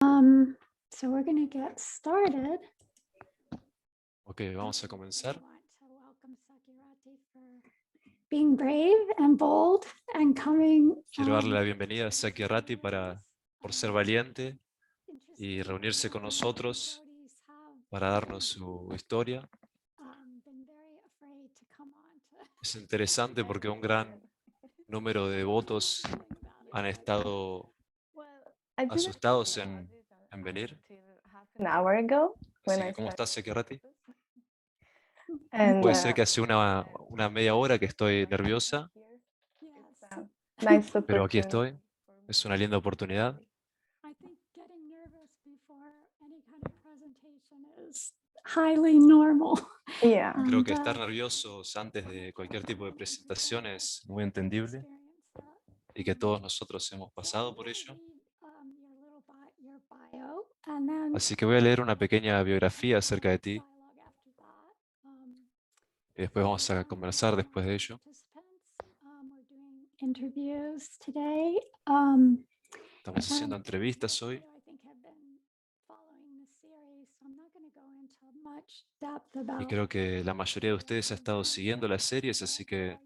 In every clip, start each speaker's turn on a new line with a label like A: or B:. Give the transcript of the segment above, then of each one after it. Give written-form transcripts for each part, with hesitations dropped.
A: So we're going to get started.
B: Ok, vamos a comenzar.
A: Being brave and bold and coming.
B: Quiero darle la bienvenida a Sakyarati por ser valiente y reunirse con nosotros para darnos su historia. Es interesante porque un gran número de devotos han estado asustados en venir.
C: An hour ago when
B: Así
C: I
B: que, ¿cómo
C: started.
B: estás, Sakyarati?
C: And
B: Puede ser que hace una media hora que estoy nerviosa,
C: it's a nice
B: pero aquí
C: opportunity.
B: estoy. Es una linda oportunidad.
A: I think getting nervous before any kind of presentation is highly normal.
C: Yeah.
B: Creo que estar nerviosos antes de cualquier tipo de presentación es muy entendible y que todos nosotros hemos pasado por ello. Así que voy a leer una pequeña biografía acerca de ti y después vamos a conversar después de ello.
A: Interviews today.
B: Estamos haciendo entrevistas hoy y creo que la mayoría de ustedes ha estado siguiendo las series, así que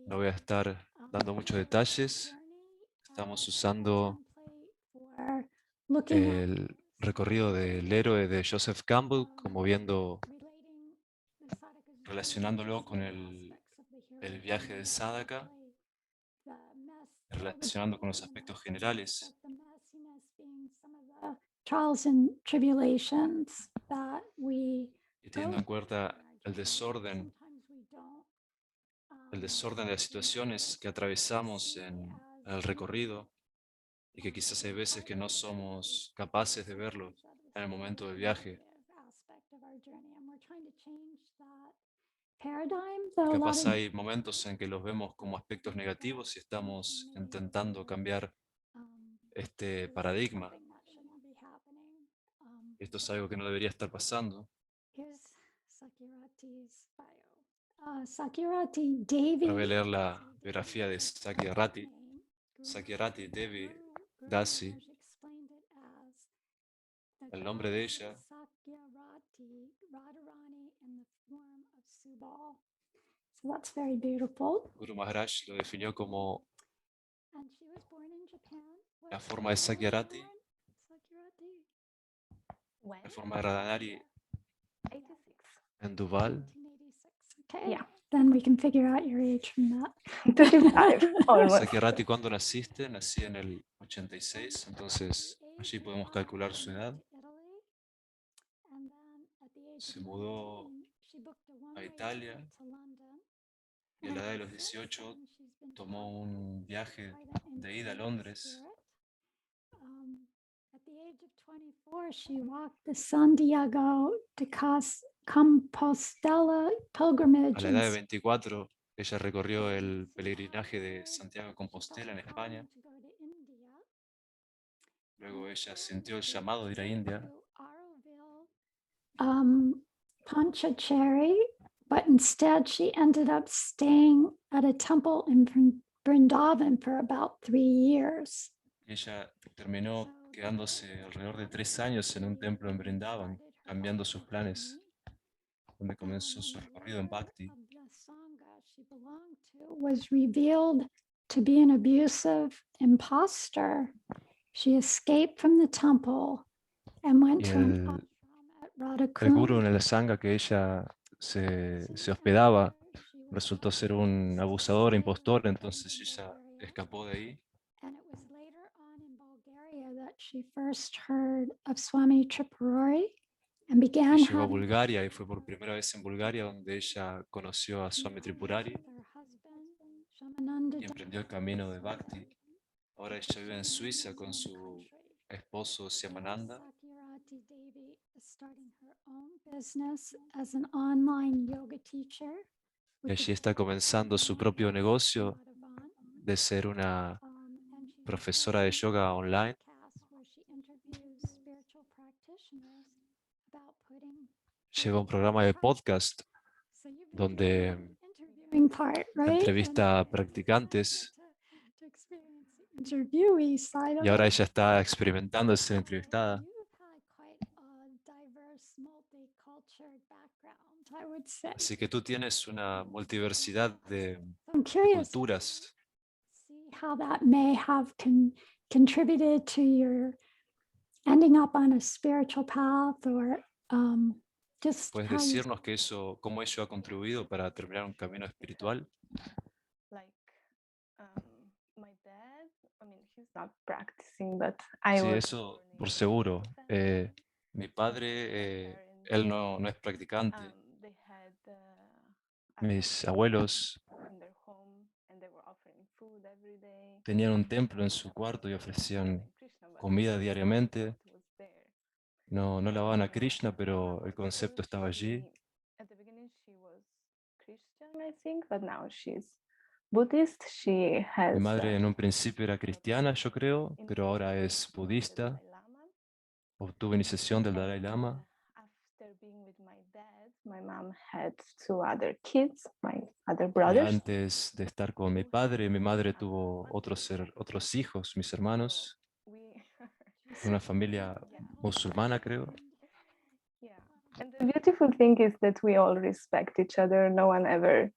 B: no voy a estar dando muchos detalles. Estamos usando el recorrido del héroe de Joseph Campbell, relacionándolo con el viaje de Sadaka, relacionando con los aspectos generales.
A: Trials and tribulations that we
B: Y teniendo en cuenta el desorden de las situaciones que atravesamos en el recorrido y que quizás hay veces que no somos capaces de verlo en el momento del viaje. Capaz hay momentos en que los vemos como aspectos negativos y estamos intentando cambiar este paradigma. Esto es algo que no debería estar pasando.
A: Sakyarati Devi.
B: Ahora voy a leer la biografía de Sakyarati. Sakyarati Devi Dasi. El nombre de ella
A: So that's very beautiful.
B: Guru Maharaj lo definió como la forma de Sakyarati, la forma de Radhanari en Duval.
A: Okay.
C: Yeah.
A: Then we can figure out your age from that.
C: 35, almost.
B: Sakyarati, ¿cuándo naciste? Nací en el 86, entonces allí podemos calcular su edad. Se mudó a Italia y a la edad de los 18 tomó un viaje de ida a Londres.
A: At the age of 24, she walked the Santiago de Compostela pilgrimage.
B: A la edad de 24, ella recorrió el peregrinaje de Santiago de Compostela en España. Luego ella sintió el llamado de ir a India.
A: Pondicherry, but instead she ended up staying at a temple in Vrindavan for about 3 years.
B: Ella terminó quedándose alrededor de 3 años en un templo en Vrindavan, cambiando sus planes, donde comenzó su recorrido en Bhakti.
A: Was revealed to be an abusive imposter. She escaped from the temple and went
B: Y
A: to an ashram at
B: el
A: Radhakund.
B: guru en el sangha que ella se hospedaba resultó ser un abusador, impostor, entonces ella escapó de ahí.
A: And it was later on in Bulgaria that she first heard of Swami Tripurari and began
B: Y llegó a
A: having
B: Bulgaria y fue por primera vez en Bulgaria donde ella conoció a Swami Tripurari
A: with her husband, Shamananda
B: y emprendió el camino de Bhakti. Ahora ella vive en Suiza con su esposo Syamananda.
A: Sakyarati Devi is starting her own business as an online yoga teacher.
B: Y allí está comenzando su propio negocio de ser una profesora de yoga online. Lleva un programa de podcast donde entrevista a practicantes.
A: interviewee side
B: Y
A: of
B: ahora
A: it.
B: ella está experimentando de ser entrevistada.
A: You've had quite a diverse, multicultural background, I would say.
B: Así que tú tienes una multiversidad
A: I'm
B: de
A: curious to
B: culturas.
A: see how that may have contributed to your ending up on a spiritual path, or just
B: ¿Puedes
A: how you.
B: decirnos que eso, cómo ello ha contribuido para terminar un camino espiritual?
C: Like my dad, I mean, he's not practicing, but I
B: Sí,
C: was
B: eso
C: born
B: por
C: in
B: seguro.
C: Pakistan.
B: Mi padre,
C: Parents,
B: él no es practicante.
C: they had a
B: Mis
C: temple
B: abuelos
C: in their home, and they were offering food every day.
B: tenían un templo en su cuarto y ofrecían comida diariamente.
C: It was there.
B: No alababan a Krishna,
C: My
B: pero el
C: mother,
B: concepto estaba allí.
C: at the beginning, she was Christian, I think, but now she's Buddhist. She has
B: Mi madre en un principio era cristiana, yo creo, pero ahora es
C: from the
B: budista.
C: Dalai Lama.
B: Obtuvo iniciación del Dalai Lama.
C: After being with my dad, my mom had two other kids, my other
B: Y
C: brothers.
B: antes de estar con mi padre, mi madre tuvo otros hijos, mis hermanos,
C: We,
B: una familia
C: yeah,
B: musulmana, creo.
C: yeah. And the beautiful thing is that we all respect each other. No one ever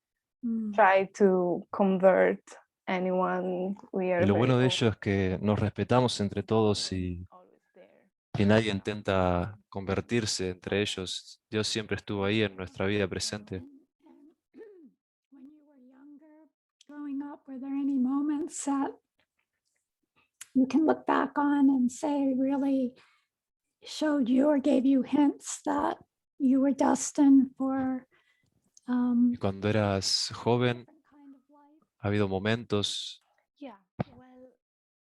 C: tried to convert anyone. We are
B: Y lo
C: very
B: bueno de
C: open,
B: ello es que nos respetamos entre todos
C: always there.
B: y nadie intenta convertirse entre ellos. Dios siempre estuvo ahí en nuestra vida presente.
A: When you were younger, growing up, were there any moments that you can look back on and say really showed you or gave you hints that you were destined for
B: Y cuando eras joven,
A: different kind of life?
B: ha habido momentos
C: Yeah, well,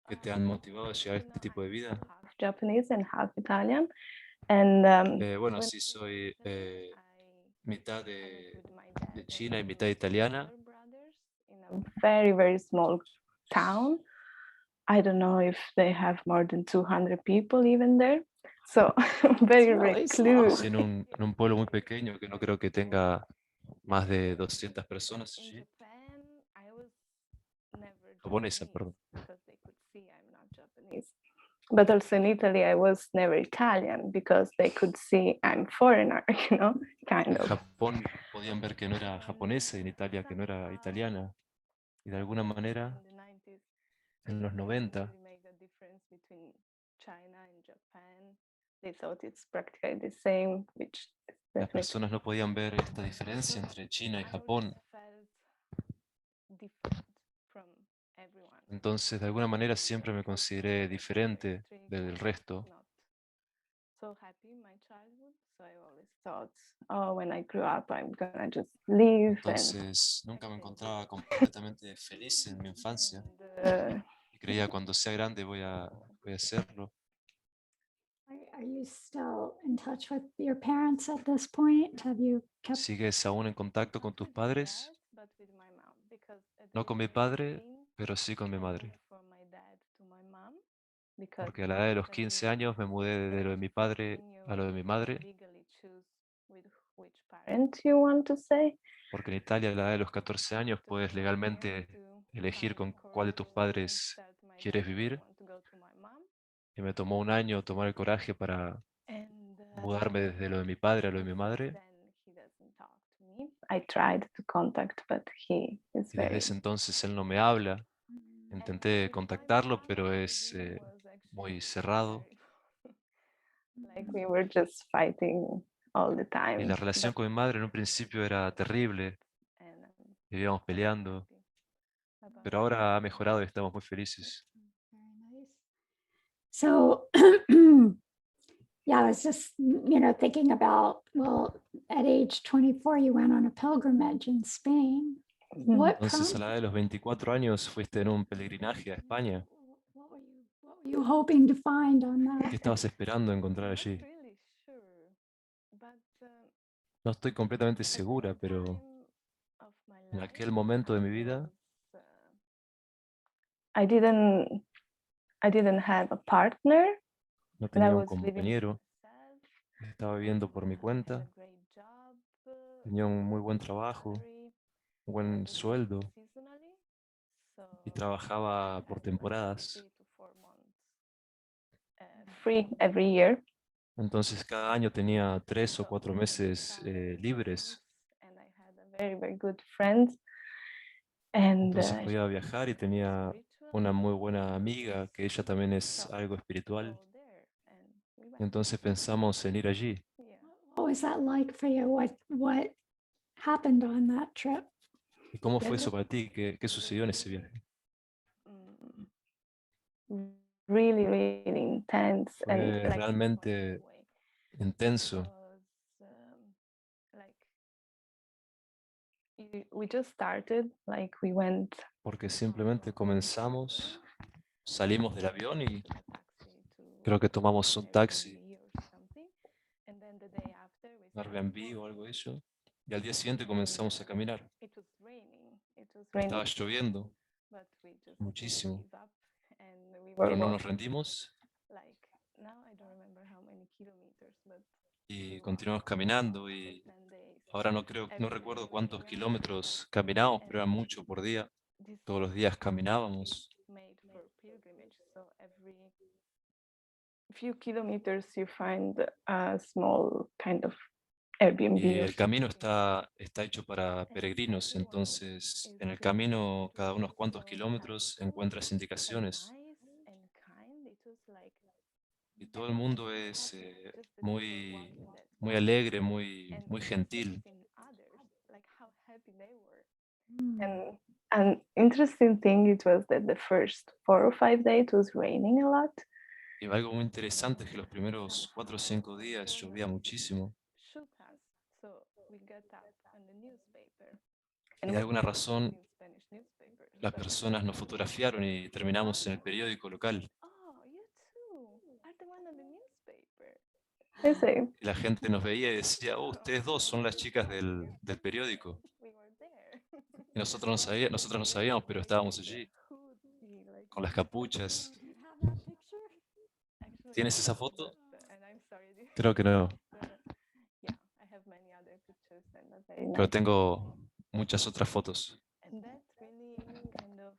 B: que te han motivado a llegar a este tipo de vida.
C: half Japanese and half Italian. And
B: Bueno,
C: when
B: sí,
C: I was
B: soy
C: little,
B: mitad
C: I was with my dad
B: de
C: and
B: China y
C: my
B: mitad italiana.
C: other brothers in a very, very small town. I don't know if they have more than 200 people even there. So very
A: really small.
C: recluse.
B: Sí, en un pueblo muy pequeño que no creo que tenga más de 200 personas
C: In
B: allí.
C: Japan, I was never
B: Japonesa,
C: Japanese
B: perdón.
C: because they could see I'm not Japanese. But also in Italy, I was never Italian because they could see I'm foreigner, you know, kind
B: En
C: of.
B: Japón podían ver que no era japonesa y en Italia que no era italiana. Y de alguna manera,
C: In the 90s,
B: en los
C: they
B: 90,
C: didn't really make a difference between China and Japan. They thought it's practically the same, which is
B: las
C: definitely.
B: personas no podían ver esta diferencia entre China y
C: I
B: Japón.
C: always felt different from everyone.
B: Entonces, de alguna manera, siempre me consideré diferente del resto.
C: Not so happy in my childhood, so I always thought, oh, when I grew up, I'm gonna just leave
B: Entonces, nunca me encontraba completamente feliz en mi infancia.
C: and
B: Y creía, cuando sea grande voy a hacerlo.
A: Are you still in touch with your parents at this point? Have you kept?
B: ¿Sigues aún en contacto con tus padres?
C: but with my mom, because at
B: No
C: age
B: con mi padre,
C: 15,
B: pero sí con mi
C: I
B: madre.
C: moved from my dad to my mom, because
B: Porque a la edad de los
C: when you
B: 15 años me mudé de lo de mi padre a lo de mi madre.
C: legally choose with which parent you want to say.
B: Porque en Italia a la edad de los 14 años puedes legalmente elegir con cuál de tus padres quieres vivir. Y me tomó un año tomar el coraje para mudarme desde lo de mi padre a lo de mi madre.
C: I tried to contact, but he is
B: Y desde
C: very.
B: ese entonces él no me habla. Intenté contactarlo, pero es muy cerrado.
C: Like we were just fighting all the
B: Y
C: time.
B: la relación con mi madre en un principio era terrible.
C: And,
B: Vivíamos peleando.
C: about
B: Pero ahora ha mejorado y estamos muy felices.
A: Very nice. So, yeah, I was just, thinking about, well, at age 24, you went on a pilgrimage in Spain. What
B: Entonces, a la edad de los 24 años fuiste en un peregrinaje a España.
A: what were you hoping to find on
B: ¿Qué
A: that?
B: estabas esperando encontrar allí?
C: really sure, but
B: No estoy completamente segura, pero en aquel momento de mi vida
C: I didn't have a partner.
B: no
C: And I
B: tenía un
C: was living
B: compañero.
C: by myself.
B: Estaba viviendo por mi
C: I had a
B: cuenta.
C: great job,
B: Tenía un muy buen trabajo,
C: salary,
B: un buen sueldo.
C: seasonally. So
B: y trabajaba por temporadas.
C: Free every year.
B: Entonces cada año tenía 3 o 4 meses libres.
C: And I had a very, very good friend. And
B: Entonces podía viajar y tenía una muy buena amiga que ella también es algo espiritual. Entonces pensamos en ir allí.
A: What was that like for you? What happened on that trip?
B: ¿Y cómo fue eso para ti? ¿Qué sucedió en ese viaje?
C: Really, really intense and
B: Fue
C: like
B: realmente intenso
C: we just started, like we went
B: porque simplemente comenzamos, salimos del avión y
C: to a taxi to
B: creo que tomamos un taxi,
C: Airbnb or something. And then the day after we
B: un
C: started
B: Airbnb o algo de eso, y al día siguiente
C: and
B: comenzamos a caminar.
C: it was raining. It was
B: Estaba
C: raining,
B: lloviendo
C: but we just didn't
B: muchísimo,
C: give up and we were
B: pero no nos
C: walking
B: rendimos
C: like now I don't remember how many kilometers, but
B: y continuamos caminando y
C: 10 days
B: ahora no
C: every day
B: recuerdo
C: waking
B: cuántos
C: up.
B: kilómetros caminamos, pero era
C: And
B: mucho por día.
C: this
B: Todos los días
C: is
B: caminábamos
C: made for pilgrimage, so every few kilometers you find a small kind of Airbnb
B: y
C: or
B: el camino
C: something.
B: está hecho para
C: And
B: peregrinos,
C: everyone
B: entonces
C: is
B: en el
C: really
B: camino, cada unos
C: interesting,
B: cuantos
C: so
B: kilómetros,
C: helpful
B: encuentras
C: and
B: indicaciones
C: nice and kind. It was like
B: y todo el
C: everyone
B: mundo
C: was
B: es
C: happy, just that we were
B: muy,
C: walking that
B: muy
C: path.
B: alegre,
C: And
B: muy
C: I saw
B: gentil.
C: this in others, like how happy they were.
A: Mm.
C: And an interesting thing it was that the first 4 or 5 days it was raining a lot.
B: Y algo muy interesante es que los primeros 4 o 5 días llovía muchísimo
C: Shoot us. So we got up on the newspaper.
B: y
C: And
B: de
C: we
B: alguna
C: started
B: razón
C: reading Spanish newspapers.
B: las
C: So,
B: personas nos fotografiaron y terminamos en el periódico local.
C: oh, you too are the one on the newspaper. I say,
B: Y la gente nos veía y decía, oh, ustedes dos son las chicas del periódico.
C: we were there.
B: Y nosotros no sabíamos, pero estábamos allí,
C: Hoodie, like,
B: con las capuchas.
A: Do you have that picture?
C: actually,
B: ¿Tienes
C: no,
B: esa foto?
C: and I'm sorry.
B: Creo que no,
C: Yeah, I have many other pictures and a very
B: pero
C: nice.
B: tengo muchas otras fotos.
C: And that really kind of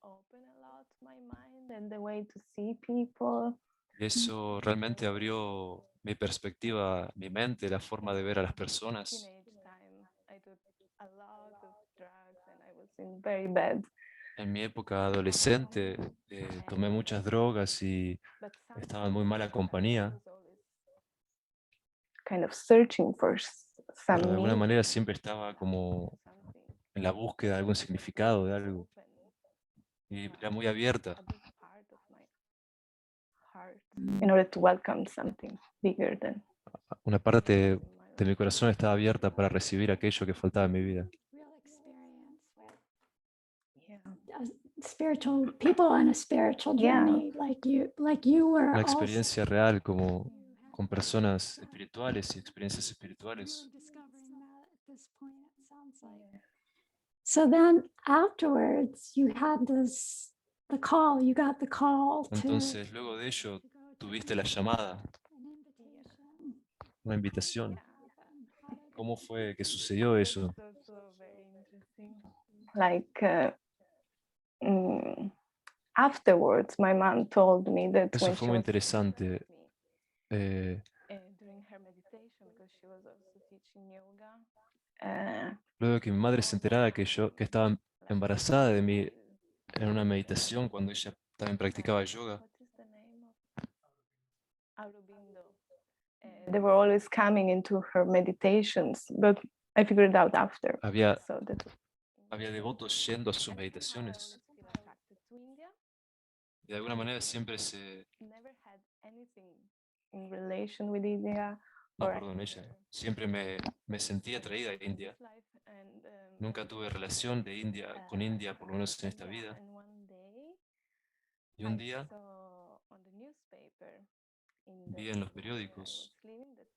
C: opened a lot my mind and the way to see people.
B: Y eso realmente abrió mi perspectiva, mi mente, la forma de ver a las personas.
C: Teenage time, I took a lot of drugs and I was in very bad.
B: En mi época adolescente tomé muchas drogas y
C: But
B: estaba en muy
C: somehow
B: mala
C: I
B: compañía,
C: was always kind of searching for
B: pero de
C: some
B: alguna
C: meaning,
B: manera siempre estaba como
C: something.
B: en la búsqueda de algún significado, de algo.
C: Open
B: Y era muy abierta.
C: a big part of my heart in order to welcome something bigger than
B: Una parte
C: in my
B: de mi
C: life.
B: corazón estaba abierta para recibir aquello que faltaba en mi vida.
A: Real experience with
C: Yeah.
A: spiritual people on a spiritual
C: Yeah.
A: journey, like you were
B: Una
A: also.
B: experiencia real como
A: You had
B: con personas espirituales y experiencias
A: you
B: espirituales.
A: were discovering that at this point, it sounds like. So then afterwards, you had the call, you got the call to
B: Entonces, luego de ello,
A: go to
B: tuviste la llamada,
A: an invitation.
B: una invitación.
A: How did
B: ¿Cómo fue que sucedió eso?
C: That's also very interesting. Like afterwards, my mom told me that
B: Eso
C: when
B: fue
C: she
B: muy
C: was
B: interesante. Eh,
C: during her meditation, because she was also teaching yoga. Uh,
B: luego de que mi madre se enterara que yo que estaba
C: like,
B: embarazada de mí en una meditación cuando ella también practicaba yoga,
C: what is the name of Aurobindo? They were always coming into her meditations, but I figured it out after.
B: había,
C: So that
B: había devotos yendo a sus
C: and somehow I
B: meditaciones.
C: always feel attracted to India.
B: De alguna manera siempre se...
C: Never had anything in relation with India.
B: No,
C: or I
B: perdón, ella.
C: never
B: Siempre me sentí atraída a
C: in
B: India.
C: this life, and
B: Nunca tuve relación de India con India, por lo menos en esta vida.
C: and one day
B: Y un
C: I
B: día
C: saw on the newspaper in
B: vi
C: the
B: en los
C: city where I was
B: periódicos
C: living that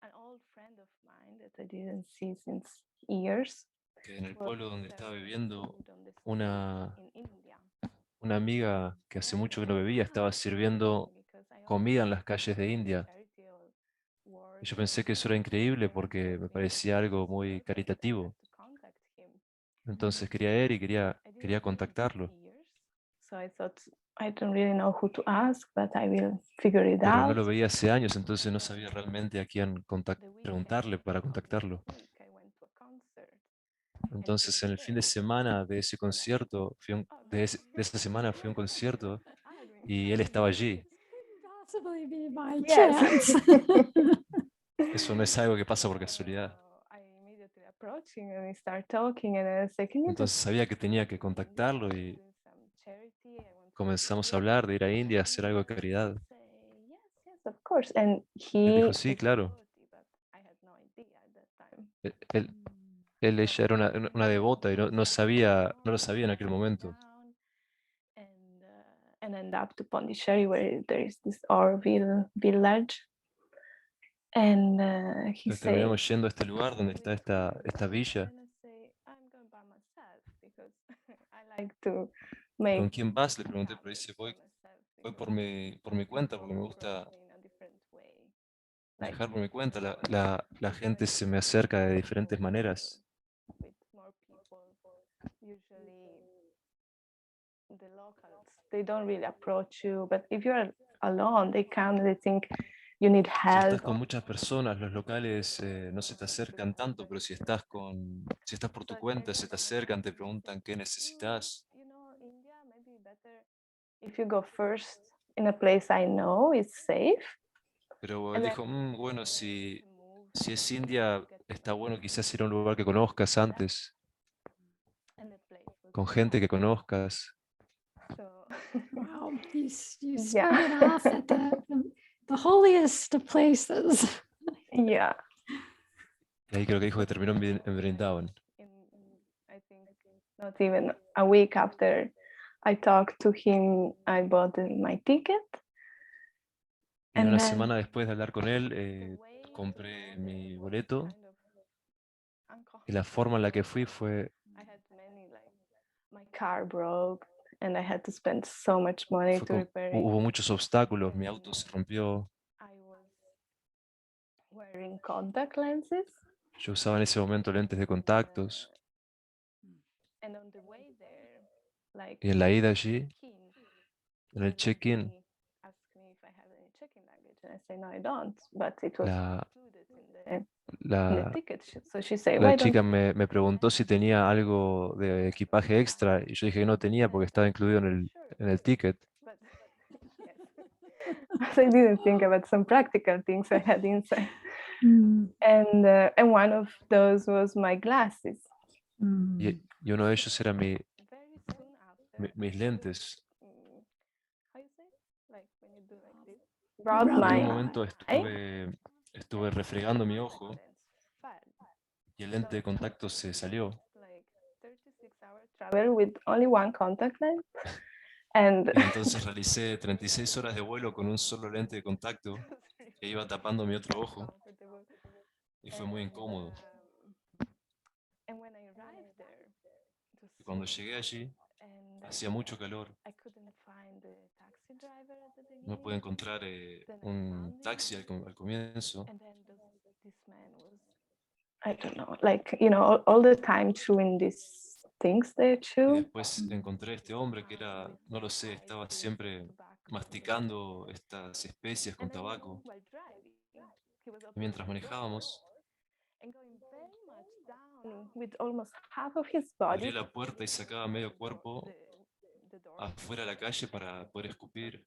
C: an old friend of mine that I didn't see since years
B: que en el
C: was
B: pueblo donde estaba
C: serving
B: viviendo
C: food on the street
B: una,
C: in India.
B: una amiga que hace mucho que no bebía estaba sirviendo
C: Because I
B: comida en
C: always
B: las calles de India.
C: charity or
B: Y yo
C: work
B: pensé que eso era increíble porque me parecía algo muy caritativo.
C: to contact him.
B: Entonces quería ir y quería contactarlo,
C: So I thought, I don't really know who to ask, but I will figure it
B: pero no
C: out.
B: lo veía hace años, entonces no sabía realmente a quién preguntarle para contactarlo.
C: I went to a concert.
B: Entonces en el fin de semana de ese concierto, de esa semana fui a un concierto y él estaba allí.
A: Possibly be by
C: Yes.
A: chance.
B: Eso no es algo que pasa por casualidad.
C: I immediately approached him and we start talking and I was like, can you
B: Entonces
C: just
B: sabía que tenía que contactarlo y
C: do some charity? I want to
B: comenzamos a
C: India.
B: hablar de ir a India a hacer algo de caridad.
C: Say, yes, yes, of course. And
B: Él
C: he
B: dijo, sí,
C: is
B: claro.
C: devotee, but I had no idea at that time.
B: Él, él- ella era una devota y no sabía, no lo sabía en aquel momento.
C: And end up to Pondicherry where there is this Orville village. And he
B: Entonces
C: said,
B: terminamos yendo a este lugar donde está esta villa.
C: and I say, I'm going by myself because I like to
B: ¿Con
C: make
B: quién vas? Le pregunté, pero dice, voy
C: myself
B: por mi cuenta porque me gusta
C: in a different way. Like
B: viajar por mi cuenta. La gente se me acerca de diferentes maneras.
C: with more people, usually the locals, they don't really approach you, but if you're alone, they come and they think you need
B: Si estás
C: help.
B: con muchas personas, los locales no se te acercan tanto, pero si estás por tu cuenta, se te acercan, te preguntan qué necesitas.
C: You know, India maybe better if you go first in a place I know is safe.
B: Pero él
C: And then
B: dijo, bueno,
C: you can move
B: si es
C: to
B: India,
C: get
B: está bueno
C: to
B: quizás ir a un lugar que conozcas antes,
C: and the place was
B: con gente que conozcas.
C: so
A: Wow, you
C: Yeah.
A: started off at the holiest of places.
C: yeah.
B: Y ahí creo que dijo que terminó en Brindavan.
C: I think not even a week after I talked to him, I bought my ticket.
B: Y
C: And
B: una
C: then
B: semana después de hablar con él,
C: the way
B: compré mi
C: was
B: boleto
C: kind of
B: y la forma en la que fui fue,
C: I had many like my car broke and I had to spend so much money to repair it.
B: hubo muchos obstáculos, mi auto se rompió,
C: I was wearing contact lenses.
B: yo usaba en ese momento lentes de contactos
C: And on the way there, like
B: y en la ida allí,
C: check-in,
B: en el check-in,
C: ask me if I have any checking luggage, and I say no, I don't. But it was
B: la,
C: included in the
B: la,
C: ticket. So she said,
B: la
C: why don't
B: chica me preguntó si tenía algo de equipaje extra y yo dije que no tenía porque estaba incluido en el ticket.
C: But yes, but I didn't think about some practical things I had inside. And one of those was my glasses.
B: Y uno de ellos era
C: Very soon after,
B: mis lentes.
C: how you say, like when you do like this, brought
A: rub
B: Y en
C: my
B: un momento
C: eye,
B: estuve refregando mi ojo
C: lens fell.
B: y el lente de contacto se salió.
C: Like 36-hour travel with only one contact lens. And
B: Y entonces realicé 36 horas de vuelo con un solo lente de contacto que iba tapando mi otro ojo
C: comfortable.
B: y fue muy incómodo.
C: And when I arrived there, it was
B: Y cuando
C: so
B: llegué allí,
C: and
B: hacía mucho calor.
C: I couldn't find the taxi driver at the
B: No pude
C: beginning.
B: encontrar
C: Then I
B: un
C: found him,
B: taxi al comienzo.
C: and then this man was, I don't know, like, you know, all the time chewing these things they
B: Y
C: chew.
B: después encontré a este hombre que era, no lo sé, estaba siempre masticando estas especias con
C: And then
B: tabaco.
C: while driving, he was
B: Y
C: opening
B: mientras
C: the door
B: manejábamos,
C: and going very much down with almost half of his
B: abría
C: body
B: la puerta y sacaba medio cuerpo
C: the door.
B: afuera a la calle para poder escupir.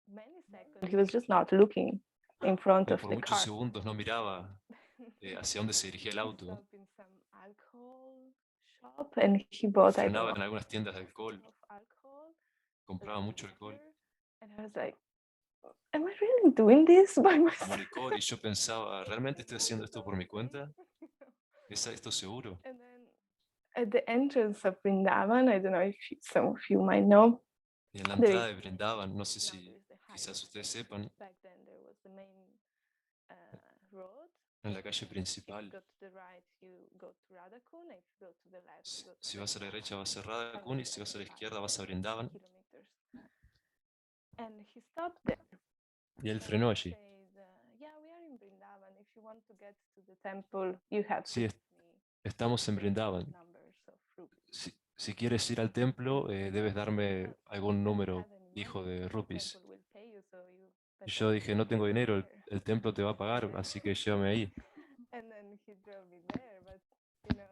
C: Many seconds, he was just not looking in front of
B: Por
C: the
B: muchos
C: car.
B: segundos no miraba hacia dónde se dirigía el
C: He
B: auto.
C: stopped in some alcohol shop and he bought, I don't
B: Frenaba en
C: know,
B: algunas tiendas de alcohol,
C: of alcohol,
B: compraba mucho alcohol,
C: liquor, and I was like, am I really doing this by
B: como
C: myself?
B: licor, y yo pensaba, ¿realmente estoy haciendo esto por mi cuenta? ¿Es esto seguro?
C: And then at the entrance of Vrindavan, I don't know if some of you might know,
B: Y en la
C: there
B: entrada
C: is
B: de Brindavan, no sé
C: now
B: si
C: there is the
B: quizás
C: highway.
B: ustedes sepan,
C: Back then there was the main road.
B: en la calle
C: If you
B: principal,
C: go to the right, you go to Radhakund. If you go to the left, you go to
B: si vas a la derecha vas a
C: Vrindavan.
B: Radhakund y si vas a la izquierda vas a Brindavan.
C: Kilometers. And he stopped there.
B: Y él
C: And
B: frenó
C: he
B: allí.
C: said, yeah, we are in Vrindavan. If you want to get to the temple, you have
B: Sí,
C: to give me
B: estamos en Brindavan.
C: numbers of rupees.
B: si quieres ir al templo, debes darme algún número hijo de rupees. Y yo dije, no tengo dinero, el templo te va a pagar, así que llévame ahí.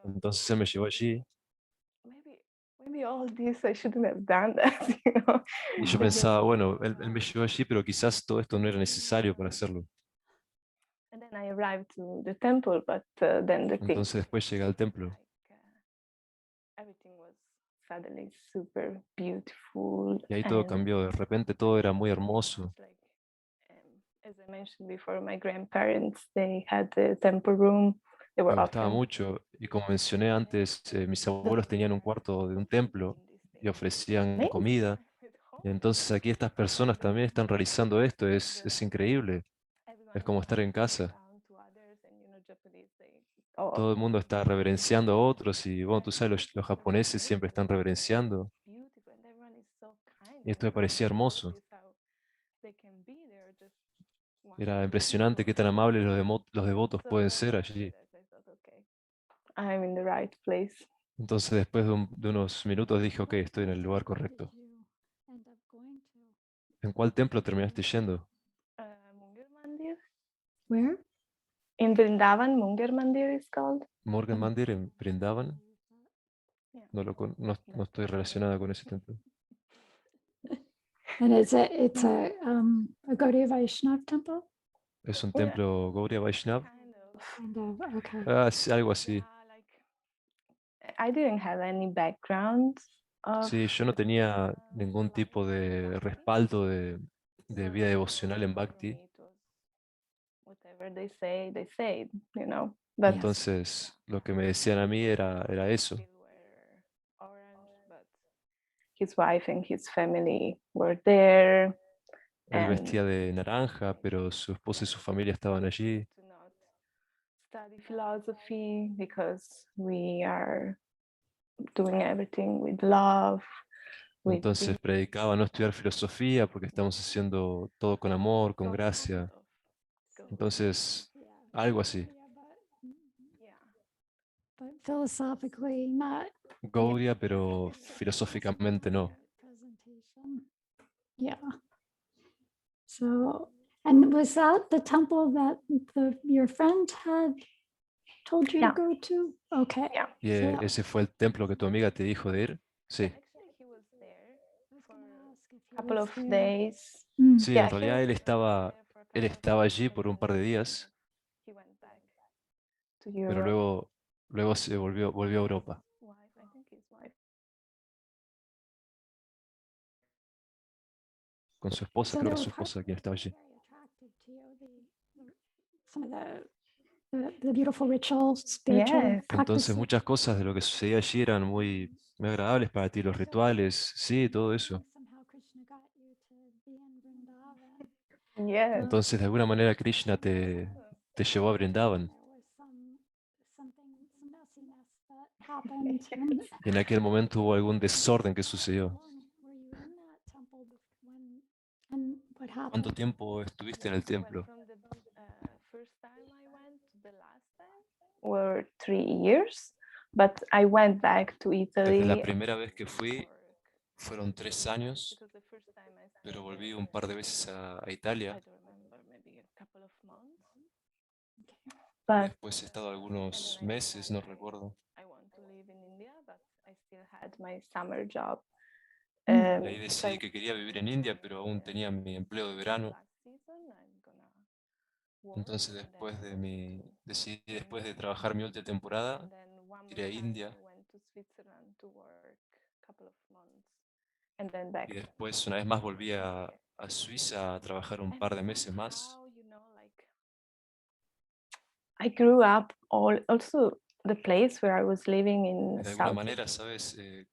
B: Entonces él me llevó allí
C: Maybe all this I shouldn't have done that, you know.
B: y yo pensaba, bueno, él me llevó allí, pero quizás todo esto no era necesario para hacerlo.
C: And then I arrived to the temple, but then the thing,
B: Entonces después llegué al templo
C: everything was suddenly super beautiful,
B: y ahí todo
C: and
B: cambió. De repente todo era muy hermoso.
C: it's like, as I mentioned before, my grandparents, they had the temple room. They
B: Me
C: were
B: gustaba
C: often
B: mucho y como mencioné antes, mis abuelos tenían un cuarto de un templo y ofrecían comida. Y entonces aquí estas personas también están realizando esto, es increíble, es como estar en casa. Todo el mundo está reverenciando a otros y bueno, tú sabes, los japoneses siempre están reverenciando y esto me parecía hermoso. Era impresionante qué tan amables los devotos pueden ser allí.
C: I'm in the right place.
B: Entonces después de unos minutos dije, ok, estoy en el lugar correcto. ¿En cuál templo terminaste yendo?
C: Munger Mandir.
A: Where?
C: In Vrindavan, Munger Mandir is called.
B: Morgan Mandir en Brindavan.
C: Yeah.
B: No estoy relacionada con ese templo.
A: And it's a Gaudiya Vaishnav temple?
B: Es un
C: Yeah.
B: templo Gaudiya Vaishnav.
A: Kind of, okay.
B: Sí, algo así.
C: I didn't have any background of
B: Sí, yo no tenía ningún tipo de respaldo de vida devocional en Bhakti.
C: Whatever they say, you know. But
A: Yes.
B: Entonces, lo que me decían a mí era eso.
C: his wife and his family were there.
B: Él
C: And
B: vestía de naranja, pero su esposa y su familia estaban allí.
C: to not study philosophy because we are doing everything with love, with
B: Entonces predicaba no estudiar filosofía porque estamos haciendo todo con amor, con gracia. Entonces, algo así.
A: But philosophically not.
B: Gaudiya, pero filosóficamente no.
A: Presentation. Yeah. So, and was that the temple that your friend had told you
C: Yeah.
A: to go to? Okay.
C: Yeah.
B: ¿Y
A: So-
B: ese fue el templo que tu amiga te dijo de ir? Sí.
C: Actually, he was there
A: I was
C: for
A: gonna ask if
C: a
A: he
C: couple
A: was
C: of
A: there.
C: days.
A: Mm.
B: Sí,
C: Yeah,
B: en realidad él estaba allí por un par de días,
C: he went back to
B: pero
C: Europe.
B: luego se volvió a Europa
C: Wife, I think his wife.
B: con su esposa,
A: So
B: creo
A: there
B: que
A: were
B: su esposa quien estaba allí.
A: very attractive to you, some of the beautiful rituals, spiritual
C: Yes.
B: Entonces
A: practices.
B: muchas cosas de lo que sucedía allí eran muy agradables para ti, los rituales, sí, todo eso.
A: Somehow Krishna got you to be in Vrindavan.
C: Yes.
B: Entonces de alguna manera Krishna te llevó a Brindavan
A: There was some messiness that happened. And
B: y en aquel momento hubo algún desorden que sucedió.
A: how long were you in that temple and what happened?
B: ¿Cuánto tiempo estuviste en el templo?
C: From the first time I went to the last time were 3 years, but I went back to
B: Desde la
C: Italy.
B: primera vez que fui fueron 3 años,
C: Because the first time I stayed
B: pero volví
C: there,
B: un par de veces a
C: I
B: Italia.
C: don't remember, maybe a couple of months.
B: Y
C: But
B: después he estado algunos meses, no recuerdo.
C: I want to live in India, but I still had my summer job.
B: Y ahí
C: So
B: decidí
C: I
B: que quería vivir en India, pero aún tenía mi empleo de verano.
C: last season I'm gonna work,
B: Entonces
C: and then
B: decidí después de trabajar mi última temporada,
C: and then one
B: iré a
C: more time
B: India
C: I went to Switzerland to work a couple of months, and then back.
B: y después una vez más volví a Suiza a trabajar un
C: And
B: par de meses más.
C: somehow, you know, like I grew up also the place where I was living in
B: De alguna
C: South.
B: manera, ¿sabes?
C: It's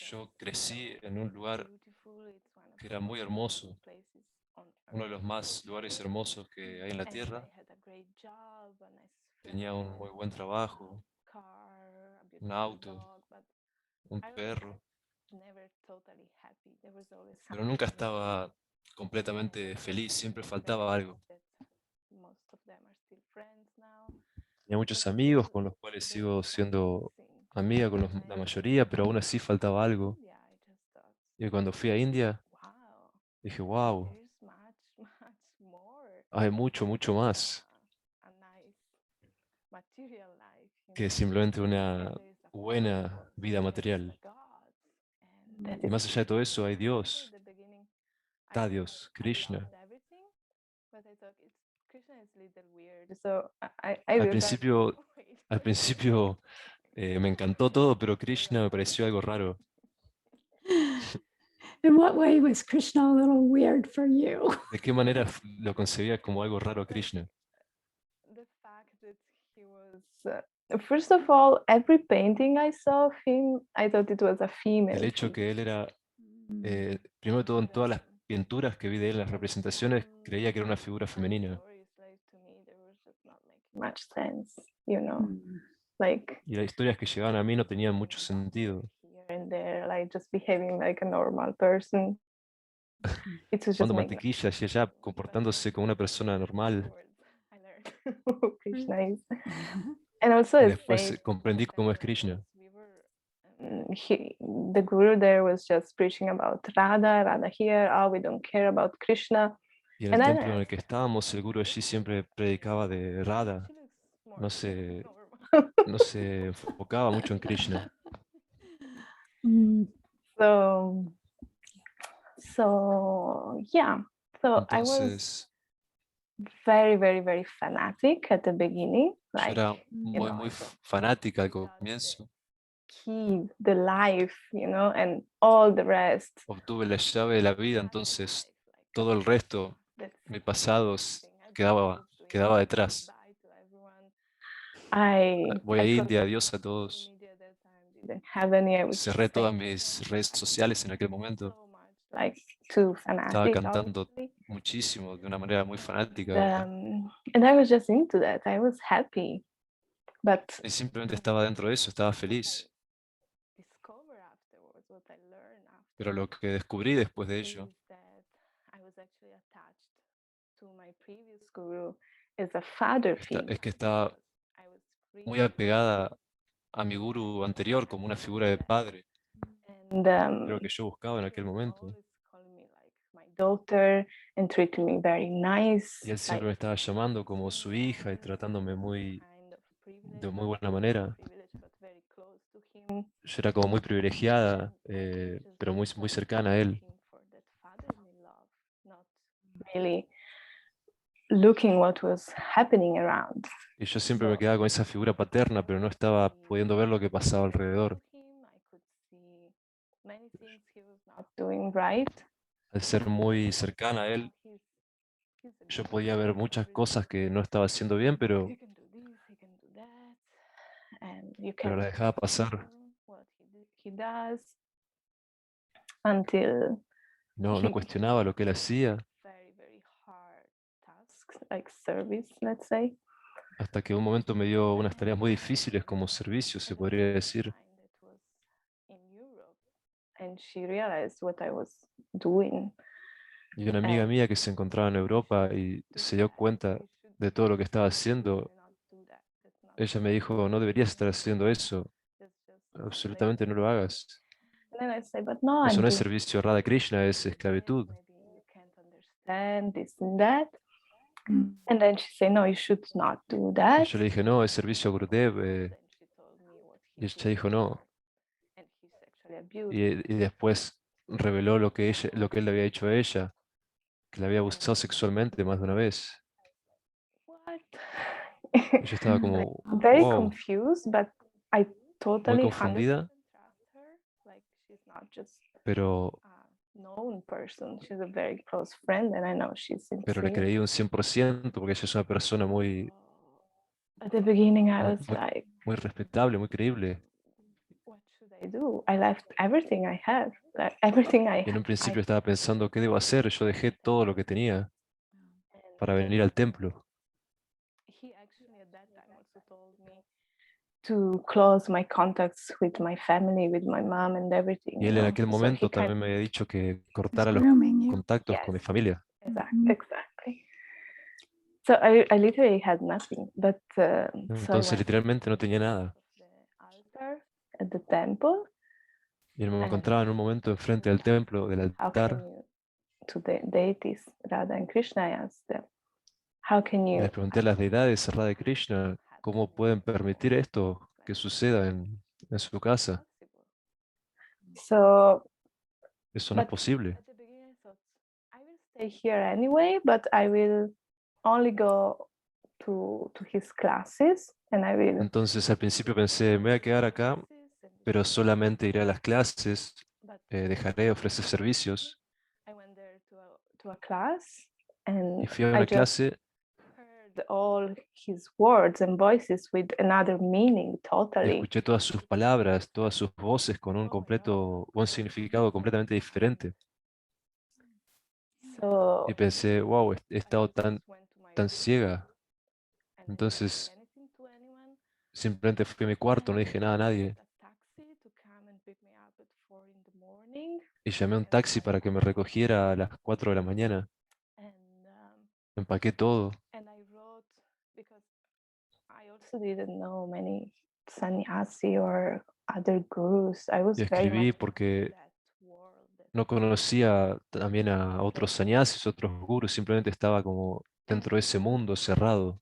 B: Yo crecí en un lugar
C: beautiful. It's one of
B: que era
C: the
B: muy hermoso,
C: places on
B: uno de
C: earth.
B: los más lugares hermosos que hay en la
C: And
B: tierra.
C: I had a great job, a nice
B: Tenía un muy buen trabajo,
C: car, a
B: un
C: beautiful
B: auto,
C: dog, but
B: un
C: I was
B: perro,
C: never totally happy. There was always
B: pero nunca
C: something
B: estaba completamente feliz, siempre faltaba algo.
C: that most of them are still friends now.
B: Tenía muchos amigos con los cuales sigo siendo amiga con la mayoría, pero aún así faltaba algo.
C: Yeah, I just thought,
B: Y cuando fui a India,
C: wow,
B: dije, wow,
C: there's much more
B: hay mucho, mucho
C: than
B: más
C: a nice material life,
B: que simplemente una
C: There is a
B: buena vida
C: there is a
B: material.
C: God, and that
B: Y
C: is
B: más allá de todo eso, hay
C: actually
B: Dios,
C: at the beginning.
B: está Dios,
C: I
B: Krishna.
C: loved everything, but I thought Krishna is a little weird, so I
B: Al
C: will try.
B: principio,
C: Wait.
B: al principio me encantó todo, pero Krishna me pareció algo raro.
A: In what way was Krishna a little weird for you?
B: ¿De qué manera lo concebía como algo raro a Krishna?
C: The fact that he was first of all, every painting I saw of him, I thought it was a female
B: El hecho
C: figure.
B: que él era, primero de todo, en todas las pinturas que vi de él, en las representaciones, creía que era una figura femenina.
C: Stories, like, to me, they were just not making much sense, you know,
A: Mm.
C: like
B: Y las historias que llegaban a mí no tenían mucho sentido.
C: here and there, like just behaving like a normal person. It was just
B: Tomando
C: making
B: mantequilla y allá comportándose como una persona normal.
C: I learned who Krishna is. And also
B: Y
C: it's
B: después
C: safe.
B: comprendí cómo es Krishna.
C: The guru there was just preaching about Radha here. Oh, we don't care about Krishna.
B: Y en el templo en el que estábamos, el guru allí siempre predicaba de Radha. No se, no se enfocaba mucho en Krishna.
A: Mm.
C: So yeah. So I was
B: Entonces,
C: very fanatic at the beginning.
B: yo
C: Like,
B: era
C: you
B: muy,
C: know,
B: muy fanática al comienzo.
C: key, the life, and all the rest.
B: Obtuve la llave de la vida, entonces todo el resto, mi pasado, quedaba detrás. Voy a
C: I
B: India, adiós a todos.
C: didn't have any. I was
B: Cerré todas mis redes sociales en aquel momento.
C: so much like too
B: Estaba
C: fanatic,
B: cantando
C: obviously.
B: muchísimo, de una manera muy fanática.
C: And I was just into that. I was happy, but
B: Y simplemente estaba dentro de eso, estaba feliz.
C: discover afterwards what I learned after
B: Pero lo que descubrí después de ello
C: is that I was actually attached to my previous guru as a father figure.
B: es que estaba
C: I was
B: muy apegada a mi gurú anterior como una figura de padre,
C: and
B: lo que yo buscaba en aquel momento.
C: always calling me like my daughter and treating me very nice.
B: Y él siempre me estaba llamando como su hija y tratándome de muy buena manera. Yo era como muy privilegiada, pero muy, muy cercana a él.
C: Really looking what was happening around.
B: Y yo siempre me quedaba con esa figura paterna, pero no estaba pudiendo ver lo que pasaba alrededor.
C: I could see many things he was not doing right.
B: Al ser muy cercana a él, yo podía ver muchas cosas que no estaba haciendo bien, pero
C: He can do this, he can do that, and you
B: la
C: can
B: dejaba pasar.
C: what he does until
B: No
C: he
B: cuestionaba lo que él hacía,
C: very hard tasks like service, let's say.
B: hasta que un momento me dio unas tareas muy difíciles como servicio, se podría decir.
C: That was in Europe, and she realized what I was doing.
B: Y una amiga mía que se encontraba en Europa y se dio cuenta de todo lo que estaba haciendo, ella me dijo, no deberías estar haciendo eso, absolutamente no lo hagas.
C: And then I say, but no,
B: Eso
C: I'm
B: no es
C: doing
B: servicio a Radha Krishna, es esclavitud.
C: maybe you can't understand this and that. And then she said, no, you should not do
B: Y
C: that.
B: yo le dije, no, es servicio a Gurudev.
C: Then she told me what
B: Y
C: he's
B: ella dijo, no.
C: and he sexually abused.
B: Y después reveló lo que él le había hecho a ella, que la había abusado sexualmente más de una vez.
C: What?
B: Y yo estaba como,
C: Very
B: wow,
C: confused, but I
B: muy
C: totally 100%
B: confundida,
C: trust her. Like she's not just
B: pero
C: a known person. She's a very close friend, and I know she's
B: le
C: sincere.
B: creí un 100% porque ella es una persona muy,
C: At the beginning, I
B: muy,
C: was
B: muy,
C: like,
B: muy respetable, muy creíble.
C: what should I do? I left everything I had, like, everything
B: Y en un
C: I
B: principio estaba pensando, ¿qué debo hacer? Yo dejé todo lo que tenía para venir al templo.
C: he actually at that time also told me to close my contacts with my family, with my mom and everything.
B: Y él en aquel
C: So he
B: momento
C: kind
B: también me había dicho que
A: It's
B: cortara los
A: grooming you.
B: contactos con mi
C: Yes.
B: familia.
C: exactly. So I literally had nothing, but so I
B: Entonces
C: went
B: literalmente no tenía nada.
C: to the altar at the temple.
B: Y me
C: And
B: encontraba en un momento enfrente del templo, del
C: how can
B: altar,
C: you, to the deities, Radha and Krishna, I asked them, how can
B: y
C: you
B: les pregunté a las deidades, a Radha y Krishna, cómo pueden permitir esto que suceda en su casa.
C: So,
B: Eso no es
C: but
B: posible.
C: at the beginning I thought, I will stay here anyway, but I will only go to his classes and I will
B: Entonces al principio pensé, me voy a quedar acá, pero solamente iré a las clases,
C: but
B: dejaré de ofrecer servicios.
C: I went there to a class and
B: Y fui a
C: I
B: una
C: just
B: clase
C: heard all his words and voices with another meaning
B: y
C: totally.
B: escuché todas sus palabras, todas sus voces con un significado completamente diferente.
C: So
B: Y pensé, wow, he estado tan,
C: went to my
B: tan
C: room
B: ciega.
C: and I didn't
B: Entonces
C: say anything to anyone.
B: simplemente fui a mi cuarto, no dije nada a nadie.
C: A taxi to come and pick me up at 4 in the morning.
B: Y llamé a un taxi para que me recogiera a las 4 de la mañana.
C: And
B: Empaqué todo.
C: and I wrote because I also didn't know many sannyasi or other gurus. I was
B: Y
C: very
B: escribí
C: much
B: porque
C: that world.
B: no conocía también a otros sannyasis, otros gurus, simplemente estaba como dentro de ese mundo cerrado.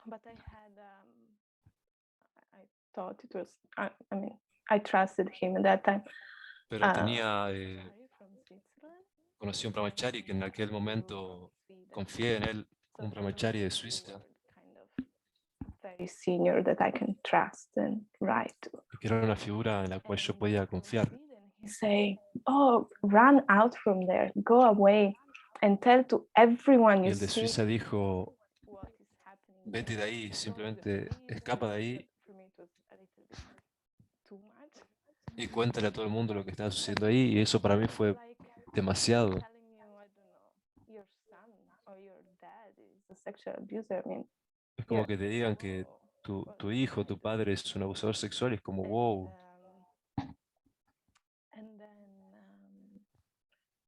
C: But I had I thought it was I mean I trusted him at that time.
B: Pero tenía,
C: Brahmachari from Switzerland.
B: conocí a un brahmachari que en aquel momento confié en él, un brahmachari de Suiza,
C: Kind of very senior that I can trust and write to.
B: y que era una figura en la cual yo podía confiar.
C: He say, "Oh, run out from there, go away, and tell to everyone
B: Y
C: you
B: el de
C: see
B: Suiza dijo,
C: what is happening."
B: vete de ahí, simplemente escapa de ahí
C: For me, it was a little bit too much.
B: y cuéntale a todo el mundo lo que está sucediendo ahí. Y eso para mí fue demasiado.
C: Telling you, I don't know, your son or your dad is a sexual abuser. I mean,
B: Es como que te digan que tu hijo, tu padre es un abusador sexual y es como, wow.
C: And then,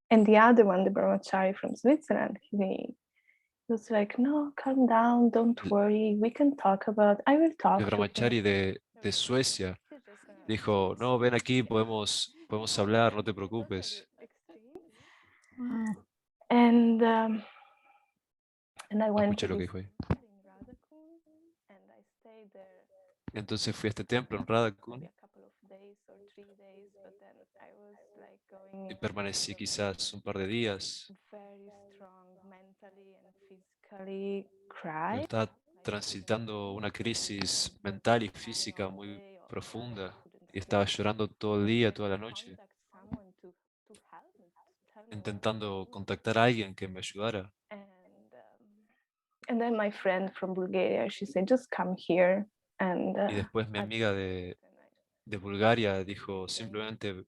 C: and the other one, the brahmachari from Switzerland, he was like, "No, calm down, don't worry. We can talk about. I will
B: El
C: talk to him."
B: brahmachari de Suecia dijo, no, ven aquí, podemos hablar, no te preocupes.
A: Wow.
C: And I
B: No
C: went
B: escuché
C: to
B: lo que
C: this
B: dijo ahí.
C: temple in Radhakund, and I stayed there
B: Entonces fui a este templo en Radhakund
C: maybe a couple of days or 3 days, but then I was like going
B: y
C: in
B: permanecí quizás un par de días,
C: very strong mentally and physically
B: pero
C: cry.
B: estaba transitando una crisis mental y física muy profunda y estaba llorando todo el día, toda la noche,
C: Contact someone to help me, to tell me what to
B: intentando
C: do.
B: contactar a alguien que me ayudara.
C: And then my friend from Bulgaria, she said, just come here. And
B: Y después mi amiga de Bulgaria dijo, simplemente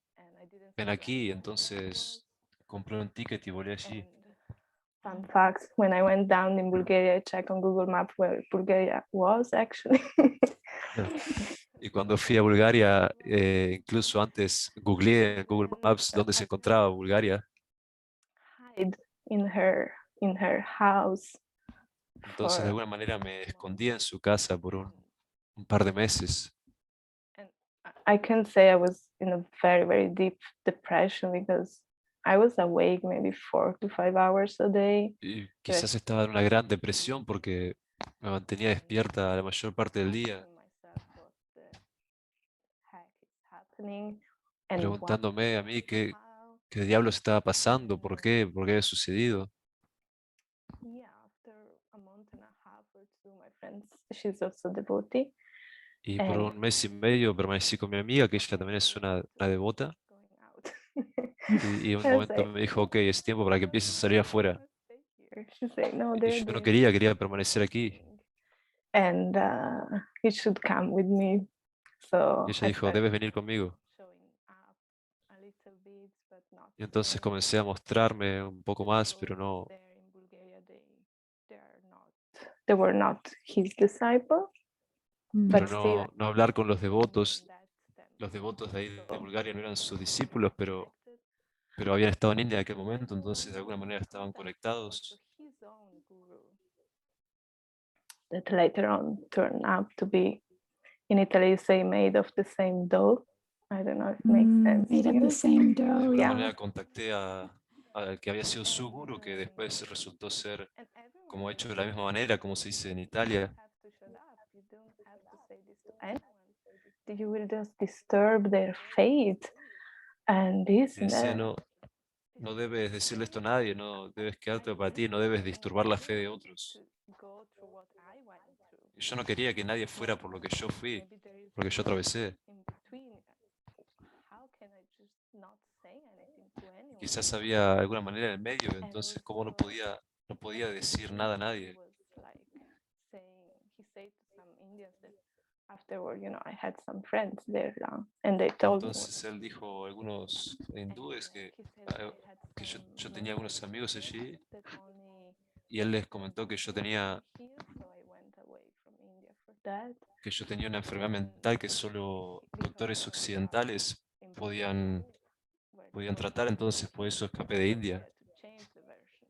B: ven aquí, y entonces compré un ticket y volé allí.
C: fun fact, when I went down in Bulgaria, I checked on Google Maps where Bulgaria was actually.
B: Y cuando fui a Bulgaria, incluso antes googleé en Google Maps dónde se encontraba Bulgaria.
C: Hide in her house.
B: Entonces, de
C: For,
B: alguna manera me escondí en su casa por un par de meses.
C: and I can say I was in a very, very deep depression because I was awake maybe 4 to 5 hours a day.
B: Y quizás estaba en una gran depresión porque me mantenía despierta la mayor parte del día, preguntándome a mí qué diablos estaba pasando, por qué había sucedido.
C: Yeah, after a month and a half or two, my friend, she's also devotee,
B: Y por un mes y medio permanecí con mi amiga, que ella también es una devota,
C: going out.
B: y en un
C: I was
B: momento
C: like,
B: me dijo, ok, es tiempo para que empieces a salir afuera.
C: stay here. She's like, no,
B: Y
C: they're
B: yo no
C: doing
B: quería, quería permanecer aquí.
C: and you should come with me. So
B: Y ella
C: I
B: dijo,
C: started
B: debes venir conmigo.
C: showing up a little bit, but not
B: Y entonces
C: so
B: comencé a mostrarme un poco más, pero no,
C: there in Bulgaria they were not his disciple,
A: Mm.
B: pero
C: but still
B: no hablar con los devotos.
C: that
B: Los devotos de ahí de
C: so
B: Bulgaria no eran sus discípulos, pero habían estado en India en aquel momento, entonces de alguna manera estaban conectados.
C: his own guru that later on turned out to be in Italy you say made of the same dough. I don't know if it makes sense.
A: Made
C: to
A: of
C: you.
A: the same
B: De
A: dough,
B: alguna
A: yeah.
B: manera contacté al que había sido su guru, que después resultó ser
C: And everyone
B: como hecho de la misma manera, como se dice en Italia.
C: have to shut up. You don't have to say this to anyone. You will just disturb their faith and this
B: Y
C: and
B: decía,
C: that.
B: no debes decirle esto a nadie, no debes quedarte para ti, no debes disturbar la fe de otros.
C: Go through what I went through.
B: Y yo no quería que nadie fuera por lo que yo fui,
C: Maybe there is
B: por lo que yo atravesé.
C: in between. How can I just not say anything to anyone?
B: Quizás había alguna manera en el medio,
C: And
B: entonces cómo
C: also,
B: no podía decir nada a nadie.
C: was like saying he said to some Indians that afterward, I had some friends there now, and they told me.
B: Entonces él dijo a algunos hindúes que,
C: He said
B: ah,
C: I had
B: que yo
C: some
B: tenía algunos amigos allí
C: that only
B: y él les comentó que yo tenía
C: here, so I went away from India for that.
B: una enfermedad mental que solo doctores occidentales
C: In
B: podían,
C: where
B: podían
C: doctors
B: tratar, entonces por eso escapé de India.
C: had to change the version.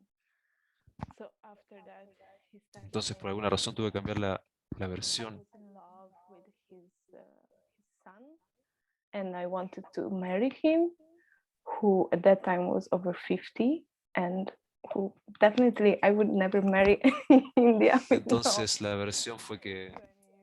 C: So after that, he started
B: Entonces por
C: saying,
B: alguna razón tuve que cambiar la
C: I
B: versión.
C: was in love with his son, and I wanted to marry him, who at that time was over 50, and who definitely I would never marry in India. with no
B: Entonces la versión fue que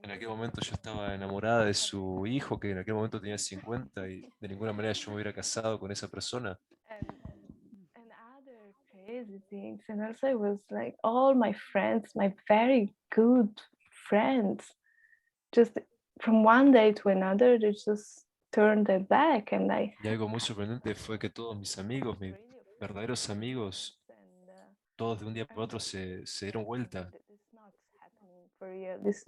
B: en aquel momento yo estaba enamorada de su hijo, que en aquel momento tenía 50 y de ninguna manera yo me hubiera casado con esa persona.
C: and other crazy things. And also it was like all my friends, my very good friends, just from one day to another, they just turned their back, and I
B: Y algo muy sorprendente fue que todos mis amigos, mis
C: really afraid
B: verdaderos amigos,
C: and
B: todos de un día para otro se dieron vuelta.
C: that it's not happening for real. This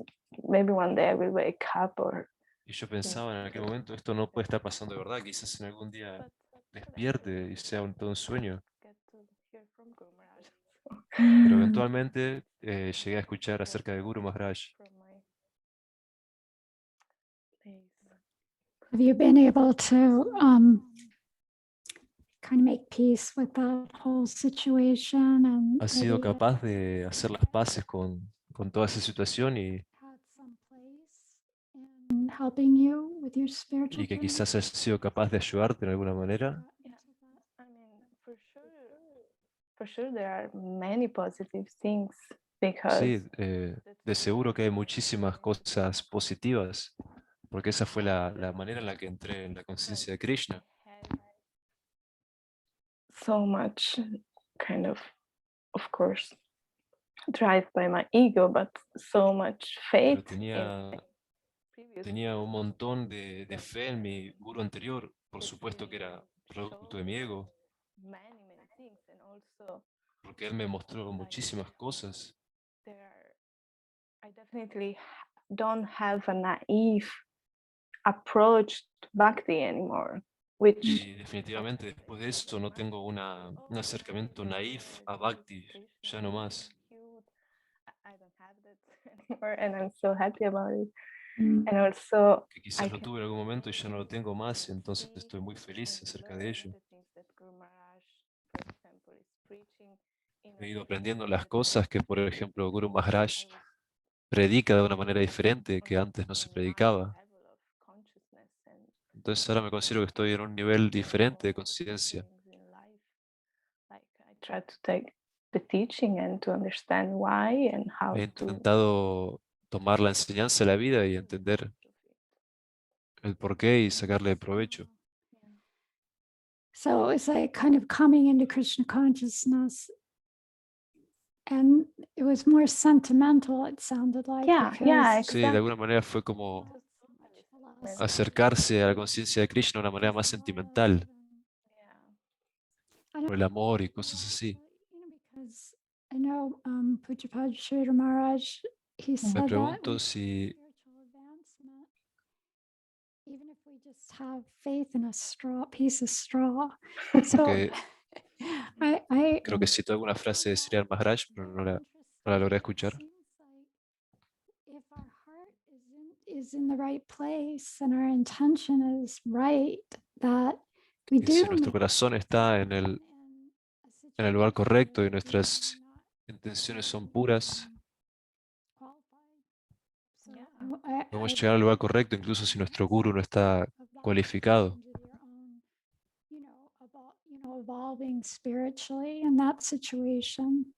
C: maybe one day I will wake up or
B: Y yo pensaba en aquel momento, esto no puede estar pasando de verdad, quizás en algún día despierte y sea todo un sueño.
C: get to hear from Guru Maharaj.
B: Pero
A: Mm.
B: eventualmente llegué a escuchar acerca de Guru Maharaj.
C: From my place.
A: Have you been able to kind of make peace with that whole situation and
B: ¿Has sido
A: maybe it
B: capaz de hacer las paces con toda esa situación
A: had some place in helping you with your spiritual
B: y que
A: journey?
B: quizás has sido capaz de ayudarte en alguna manera?
C: Yeah, I mean, for sure, there are many positive things because
B: Sí, de seguro que hay muchísimas cosas positivas, porque esa fue la manera en la que entré en la conciencia de Krishna.
C: I had so much kind of course, drive by my ego, but so much
B: Pero
C: faith previous
B: tenía un montón de fe en mi guru anterior, por supuesto que era producto de mi ego,
C: many things, and also
B: porque él me mostró muchísimas cosas.
C: I definitely don't have a naive approach to bhakti anymore, which
B: Y definitivamente después de eso no tengo un acercamiento naif a Bhakti, ya no más.
C: I don't have that anymore, and I'm so happy about it.
A: Mm.
C: And also,
B: Que quizás lo tuve en algún momento y ya no lo tengo más, y entonces estoy muy feliz acerca de ello. He ido aprendiendo las cosas que, por ejemplo, Guru Maharaj predica de una manera diferente que antes no se predicaba. Entonces ahora me considero que estoy en un nivel diferente de conciencia.
C: I try to take the teaching and to understand why and how
B: He
C: to.
B: intentado tomar la enseñanza de la vida y entender el porqué y sacarle provecho.
A: So it's like kind of coming into Krishna consciousness. And it was more sentimental, it sounded like.
C: Yeah,
A: because
B: Sí, de alguna manera fue como
A: less
B: acercarse a la conciencia de Krishna de una manera más sentimental,
C: Yeah.
B: por el amor y cosas así.
A: Because I know Pujapad Sridhar Maharaj, he
B: Me
A: said that
B: pregunto
A: with
B: si
A: spiritual advancement, even if we just have faith in a straw, piece of straw. So
B: que
A: I
B: creo que cito alguna frase de Sridhar Maharaj, pero no la logré escuchar.
A: If our heart is in the right place and our intention is right, that we
B: Y si
A: do
B: nuestro corazón está en el lugar correcto y nuestras intenciones son puras, Podemos llegar al lugar correcto incluso si nuestro guru no está cualificado.
A: Evolving spiritually in that situation.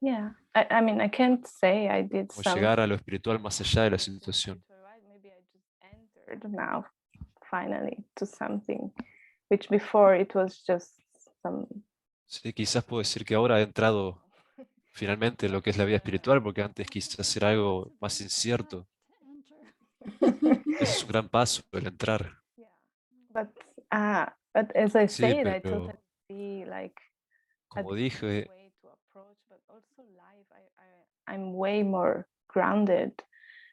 C: Yeah, I mean, I can't say I did
B: Como
C: something.
B: llegar a lo espiritual más allá de la situación.
C: Maybe I just entered now, finally, to something, which before it was just some.
B: Sí, quizás puedo decir que ahora he entrado finalmente en lo que es la vida espiritual, porque antes quizás era algo más incierto. Ese es un gran paso, el entrar.
C: Yeah, but as I
B: Sí,
C: said, I
B: pero
C: totally see like a
B: como
C: different
B: dije,
C: way to approach, but also life. I'm way more grounded,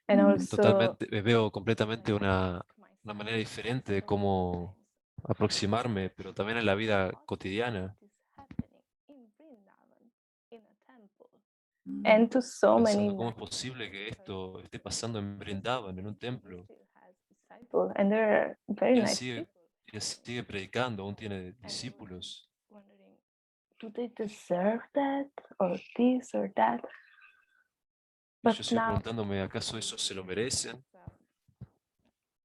C: and also
B: totalmente, veo completamente
C: like
B: una
C: myself
B: manera diferente de
C: so many
B: cómo
C: times.
B: aproximarme, pero también en la vida cotidiana,
C: What is happening in Vrindavan, in a temple, and to so many
B: pensando cómo es
C: nice
B: posible que
C: people
B: esto esté pasando en Brindavan, en un
C: he
B: templo,
C: still has disciples, and they're very
B: y
C: nice people.
B: y él sigue predicando, aún tiene
C: And I was
B: discípulos.
C: wondering, do they deserve that or this or that?
B: Y
C: But
B: yo sigo
C: now,
B: preguntándome, ¿acaso eso se lo merecen?
C: um,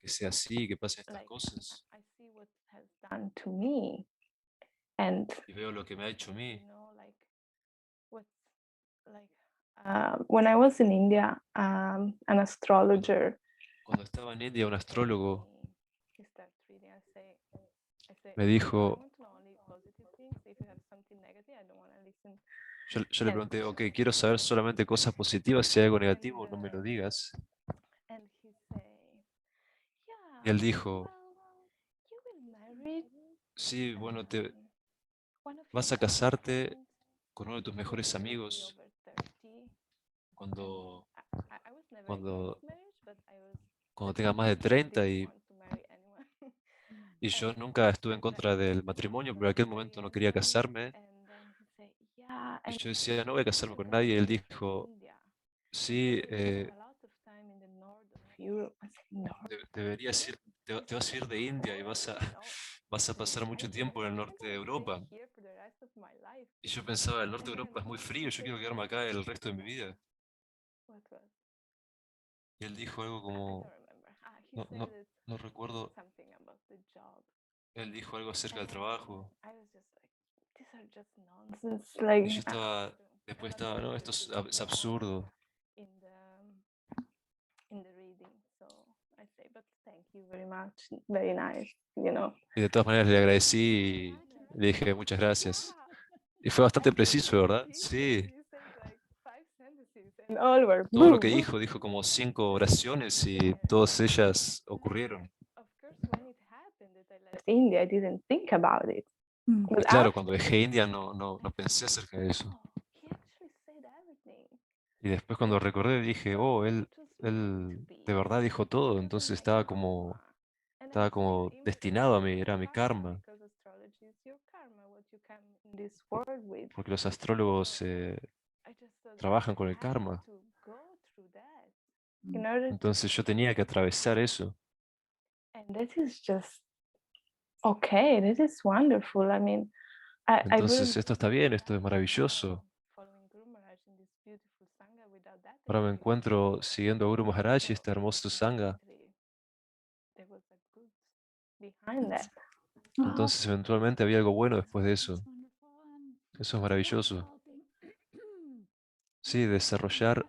B: Que sea así, que pasen estas
C: like
B: cosas.
C: I see what has done to me, and
B: Y veo lo que me ha hecho a
C: you
B: mí.
C: know, like what's like when I was in India, an astrologer
B: Cuando estaba en India, un
C: said to
B: astrólogo
C: me, he starts reading. I say,
B: me
C: I
B: dijo,
C: want to know only positive things. If you have something negative, I don't want to listen.
B: yo le
C: And
B: pregunté, ok, quiero saber solamente cosas positivas, si hay algo negativo, no me lo
C: and
B: digas.
C: and he say,
B: Y él
C: yeah,
B: dijo,
C: well, you will marry
B: sí, bueno,
C: one of your
B: vas a
C: best
B: casarte
C: friends
B: con uno de tus
C: when
B: mejores
C: you will be
B: amigos
C: over 30.
B: cuando,
C: I was never
B: cuando,
C: against marriage, but I was
B: cuando
C: like,
B: tengas más de
C: I
B: 30
C: didn't want to marry anyone.
B: y
C: And
B: yo nunca estuve en
C: and
B: contra
C: I
B: del
C: didn't
B: matrimonio, pero
C: want
B: en
C: to
B: aquel
C: marry
B: momento no quería
C: anyone.
B: casarme.
C: And then he said, yeah,
B: Y
C: and
B: yo decía, no voy a casarme con
C: because
B: nadie. Y él
C: you live
B: dijo,
C: in India,
B: sí,
C: you will spend a lot of time in the north of Europe. I said, north
B: deberías ir, te vas a ir de India y
C: no,
B: vas a pasar mucho tiempo en el norte de
C: I'm gonna
B: Europa.
C: stay here for the rest of my life.
B: Y yo pensaba, el norte
C: And
B: de
C: then
B: Europa es muy frío,
C: he
B: yo
C: said,
B: quiero quedarme acá el resto de mi vida.
C: what was?
B: Y él dijo algo
C: I
B: como,
C: don't remember. He
B: no,
C: said
B: no,
C: it
B: no recuerdo,
C: something about the job.
B: él dijo algo acerca del
C: And
B: trabajo.
C: I was just like, these are just nonsense.
B: Y
C: Like
B: yo estaba, después
C: a lot
B: estaba,
C: of
B: no, esto
C: negativity
B: es absurdo.
C: in the reading. So I say, but thank you very much. Very nice, you know.
B: Y de todas maneras le agradecí y le dije muchas gracias. Y fue bastante preciso, ¿verdad? Sí.
C: He said like 5 sentences and all were
B: Todo lo que
C: boom.
B: dijo como 5 oraciones y todas ellas ocurrieron.
C: Of course, when it happened that I left India, I didn't think about it.
B: Y
C: But
B: claro, cuando
C: after,
B: dejé India no pensé acerca de eso.
C: oh, he actually said everything.
B: Y después cuando recordé dije, oh,
C: So it was meant to
B: él
C: be.
B: de verdad dijo todo,
C: It was
B: entonces
C: in my karma. And I
B: estaba
C: still
B: como destinado a mí,
C: interpret
B: era mi karma.
C: because astrology is your karma, what you come in this world with.
B: Porque los astrólogos
C: I just thought
B: trabajan
C: I
B: con el
C: had
B: karma.
C: to go through that in order to,
B: Entonces yo tenía que atravesar eso.
C: and this is just okay. This is wonderful. I mean, I
B: Entonces
C: wouldn't
B: esto está bien, esto es maravilloso.
C: following Guru Maharaj in this beautiful sangha without that
B: Ahora me
C: experience.
B: encuentro siguiendo a Guru Maharaj y este hermoso Sangha.
C: Eventually, there was a good behind that.
B: Entonces eventualmente había algo bueno después de eso. Eso es maravilloso. Sí, desarrollar,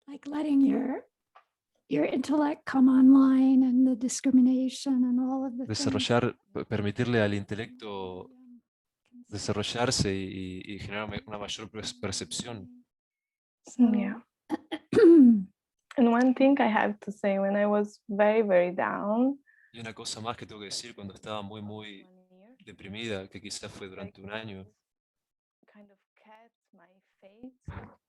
A: Like letting your intellect come online and the discrimination and all of the things.
B: permitirle al intelecto desarrollarse y generar una mayor percepción.
C: Yeah. And one thing I have to say, when I was very, very down,
B: Y una cosa más que tengo que decir cuando estaba muy, muy
C: 1 year,
B: deprimida, que quizás fue durante un año,
C: kind of kept my faith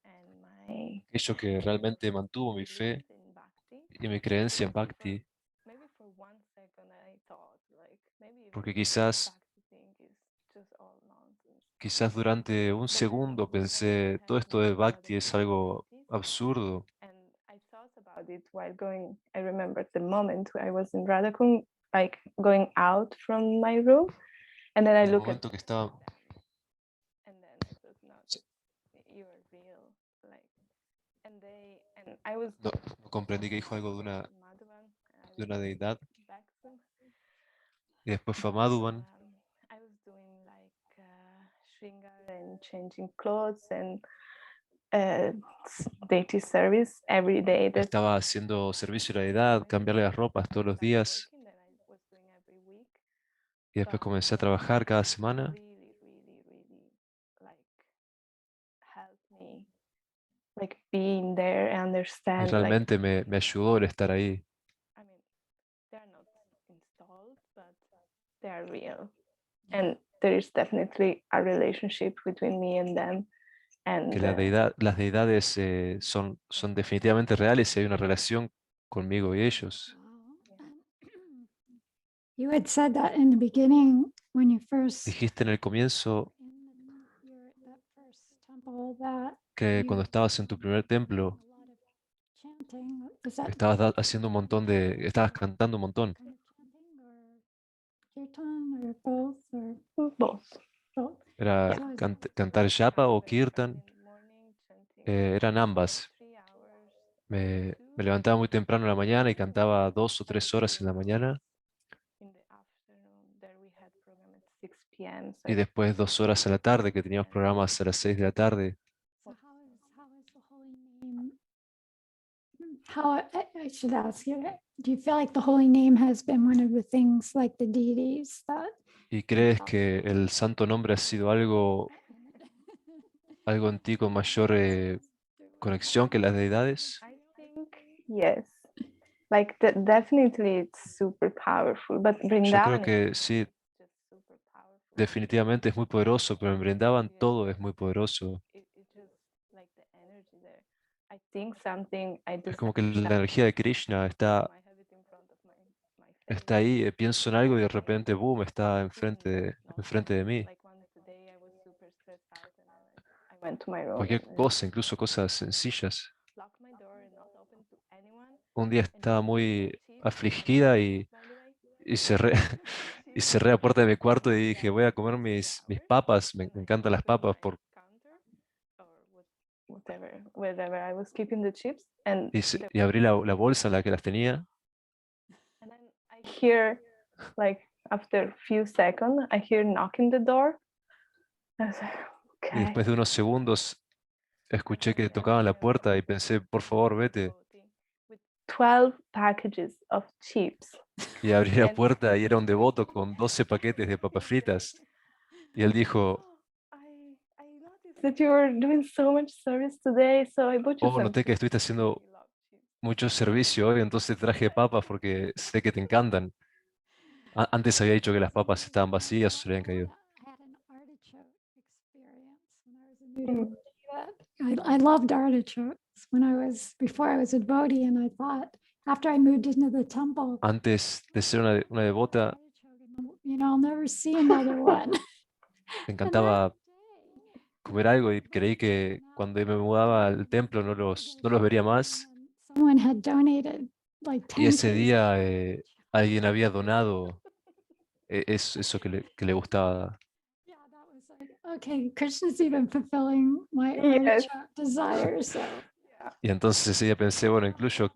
C: and my
B: aquello que realmente mantuvo mi fe
C: belief in Bhakti.
B: y mi creencia en Bhakti,
C: Maybe for 1 second I thought, like, maybe even
B: porque
C: this
B: quizás
C: Bhakti thing is just all nonsense.
B: durante un
C: But then
B: segundo
C: I
B: pensé, todo
C: had
B: esto de
C: more
B: Bhakti
C: other
B: es algo
C: possibilities,
B: absurdo.
C: and I thought about it while going. I remember the moment where I was in Radhakund, like going out from my room, and then I
B: En el
C: look at
B: momento que estaba,
C: and then I thought, no,
B: Sí.
C: you are real, like,
B: No, no comprendí que dijo algo de una deidad y después fue a Madhuban.
C: I was doing like Shringar and changing clothes and deity service every day. That's
B: Estaba haciendo servicio a la deidad, cambiarle las ropas todos los días
C: working that I was doing every week.
B: y después comencé a trabajar cada semana.
C: Really like helped me like being there and
B: Y
C: understand like
B: realmente me ayudó el estar ahí,
C: I mean they're not installed but they are real and there is definitely a relationship between me and them and
B: que las deidades son definitivamente reales y hay una relación conmigo y ellos.
A: Wow. You had said that in the beginning when you first
B: Dijiste en el comienzo
A: that first temple that
B: que
A: you
B: cuando estabas en tu primer templo,
A: a lot of chanting. Is that
B: estabas haciendo un montón estabas cantando un montón.
A: kind of chanting or kirtan or both or
C: both.
A: both?
B: Era
C: Yeah.
A: So is
B: cantar japa o kirtan,
C: Morning chanting
B: eran ambas.
C: 3 hours.
B: Me levantaba muy temprano en la mañana y cantaba 2 o 3 horas en la mañana
C: In the afternoon, there we had program at 6 p.m. So
B: y después 2 horas a la tarde, que teníamos programas a las 6 de la tarde.
A: so how is the holy name? How I should ask you, do you feel like the holy name has been one of the things like the deities that
B: ¿Y crees que el santo nombre ha sido algo en ti con mayor conexión que las deidades?
C: I think yes, like definitely it's super powerful. But
B: Yo creo
C: Brindavan is
B: que sí,
C: just super powerful.
B: definitivamente es muy poderoso, pero en Brindavan todo es muy poderoso.
C: It just like the energy there. I think something I do.
B: Es como que la energía de Krishna
C: I have it in front of my face.
B: está ahí, pienso en algo y de repente, boom, está enfrente de mí.
C: Like one today I was super stressed out and I went to my room
B: Cualquier
C: and
B: cosa, incluso cosas sencillas.
C: locked my door and not open to anyone.
B: Un día
C: And
B: estaba
C: just
B: muy
C: chips, I
B: afligida
C: love, by the way.
B: y cerré, y cerré la puerta de mi cuarto y dije, voy a comer mis papas, me encantan las papas,
C: Counter or wherever I was keeping the chips and
B: y abrí la bolsa en la que las tenía
C: and then I hear like after a few seconds I hear knocking the door. I was like,
B: y
C: okay.
B: después de unos segundos escuché que tocaban la puerta y pensé, por favor, vete.
C: With 12 packages of chips.
B: Y abrí la
C: And-
B: puerta y era un devoto con 12 paquetes de papas fritas. Y él dijo,
C: "Oh, I noticed that you were doing so much service today, so I bought you
B: oh,
C: some
B: noté que
C: chips."
B: estuviste haciendo mucho servicio hoy, entonces traje papas porque sé que te encantan. Antes había dicho que las papas estaban vacías o se le habían caído.
A: I had an artichoke experience when I was a new devotee. I loved artichokes before I was a devotee, and I thought after I moved into the temple,
B: Antes de ser una devota,
A: artichoke, I'll never see another one.
B: me encantaba comer algo y creí que cuando me mudaba al templo no los vería más.
A: Someone had donated like
B: Y
A: 10
B: ese
A: cases.
B: día alguien había donado eso que le gustaba.
A: Yeah, that was like, okay, Krishna's even fulfilling my
C: Yes.
A: artichoke desire. So
B: Y entonces ese día pensé, bueno, incluso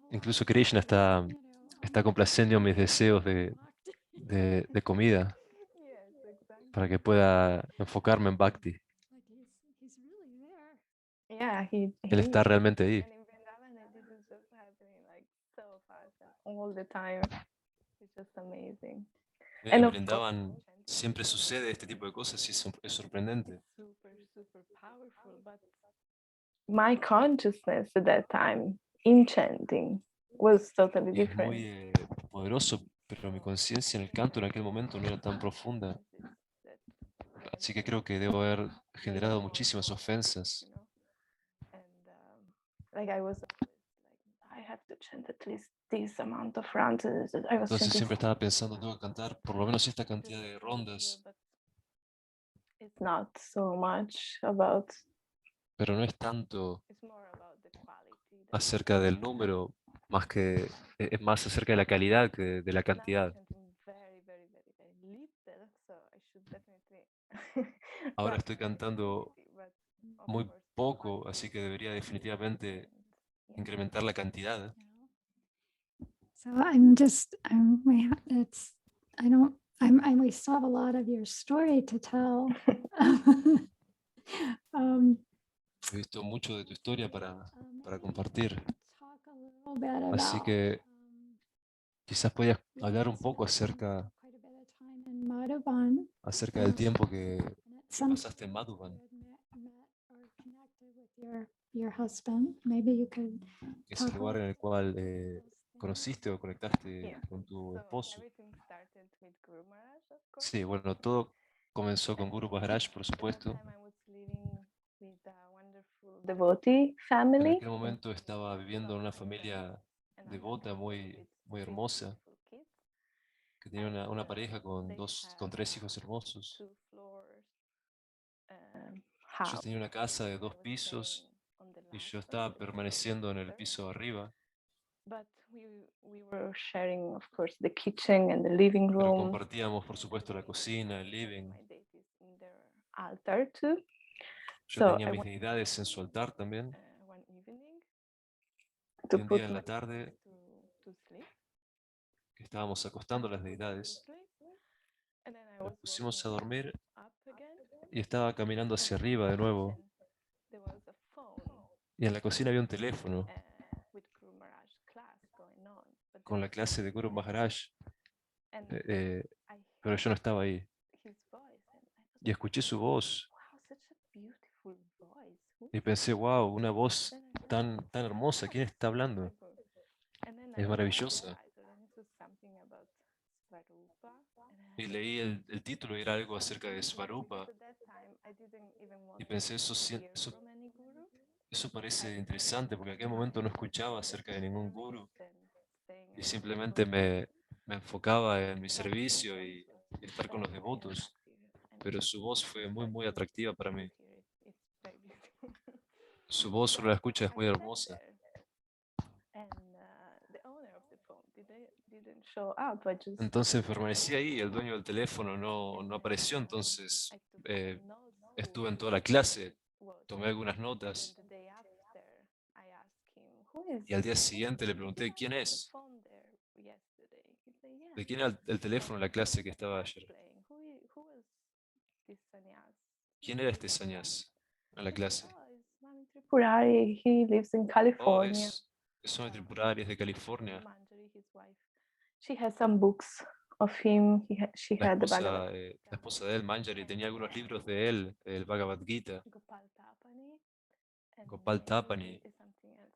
B: Krishna está complaciendo mis deseos de comida
C: Yes, exactly.
B: para que pueda enfocarme en Bhakti.
A: like he's really there.
C: Yeah,
B: Él está realmente ahí.
C: And in Vrindavan, this is just happening like so fast and all the time. It's just amazing.
B: En
C: of
B: Brindavan siempre sucede este tipo de cosas y es sorprendente.
C: Super powerful, but my consciousness at that time in chanting was totally
B: Y es
C: different.
B: muy poderoso, pero mi conciencia en el canto en aquel momento no era tan profunda. Así que creo que debo haber generado muchísimas ofensas.
C: And like I was like, I have to chant at least this amount of rounds. I was
B: Entonces
C: chanting
B: siempre estaba pensando, tengo que cantar por lo menos esta cantidad de rondas,
C: but it's not so much about.
B: pero no es tanto
C: It's more about the quality.
B: acerca del número, más que es más acerca de la calidad que de la cantidad.
C: Very little, so I should definitely.
B: Ahora estoy cantando muy poco, así que debería definitivamente incrementar la cantidad.
A: So we still have a lot of your story to tell. Um,
B: He visto mucho de tu historia para compartir.
A: talk a little bit
B: Así
A: about,
B: que quizás podías
A: you
B: hablar un
A: also
B: poco
A: spent
B: acerca,
A: quite a bit of time in Madhuban.
B: acerca del tiempo que
A: And at some
B: pasaste en
A: point you
B: Madhuban,
A: had met or connected with your husband. Maybe you could
B: ese
A: talk a
B: lugar en
A: little
B: el cual
A: about those things.
B: conociste o conectaste
C: Yeah.
B: con tu
C: So
B: esposo.
C: everything started with Guru Maharaj, of course.
B: Sí, bueno, todo comenzó con Guru Maharaj, por
C: At that
B: supuesto.
C: time I was living with a wonderful devotee
B: En
C: family.
B: aquel momento estaba viviendo en una familia
C: Another
B: devota
C: couple
B: muy,
C: with
B: muy
C: three
B: hermosa,
C: beautiful kids.
B: que tenía una
C: And
B: pareja con
C: they
B: con
C: had
B: 3 hijos hermosos.
C: 2 floors
B: Ellos
C: house.
B: tenían una casa de
C: I
B: 2
C: was
B: pisos
C: staying on the
B: y
C: last
B: yo
C: floor,
B: estaba
C: so it was
B: permaneciendo en el
C: better.
B: piso de arriba,
C: But we were sharing, of course, the kitchen and the living
B: pero
C: room.
B: compartíamos, por supuesto, la cocina, el living.
C: My deities in their altar too.
B: Yo
C: So
B: tenía
C: I
B: mis
C: went
B: deidades en su altar también.
C: one evening
B: Y
C: to
B: un
C: put
B: día en
C: my
B: la tarde,
C: to sleep.
B: que estábamos acostando a las
C: To
B: deidades,
C: sleep. And then I
B: nos
C: was
B: pusimos a
C: walking
B: dormir
C: up again.
B: y estaba caminando
C: And
B: hacia
C: in
B: arriba
C: the
B: de nuevo.
C: kitchen, there was a phone
B: Y en la cocina había un teléfono
C: with Guru Maharaj class going on. But
B: con la
C: there
B: clase de Guru Maharaj,
C: and I
B: pero yo no estaba ahí.
C: his voice and I thought,
B: Y escuché su voz
C: wow, such a beautiful voice. Who
B: y
C: is
B: pensé,
C: this?
B: wow, una voz
C: Then I thought,
B: tan hermosa, ¿quién está hablando?
C: and then I
B: Es
C: read the
B: maravillosa.
C: title and it was something about Svarupa.
B: Y leí el título y era algo acerca de Svarupa.
C: At that time, I didn't even want
B: Y pensé,
C: to hear
B: eso,
C: from any guru.
B: eso parece interesante porque en aquel momento no escuchaba acerca de ningún guru y simplemente me enfocaba en mi servicio y estar con los devotos. Pero su voz fue muy atractiva para mí. Su voz, uno la escucha, es muy hermosa. Entonces permanecí ahí, el dueño del teléfono no apareció, entonces estuve en toda la clase, tomé algunas notas y al día siguiente le pregunté, ¿quién es? ¿De quién era el teléfono en la clase que estaba ayer? ¿Quién era este sannyas en la clase?
C: Tripurari, he lives in
B: Oh,
C: California.
B: es una Tripurari, es de California.
C: Manjari, his wife, she has some books of him. She
B: La
C: had the Bhagavad
B: esposa de él, Manjari, tenía algunos libros de él, el Bhagavad Gita,
C: Gopal Tapani, and
B: Gopal Tapani
C: maybe something else.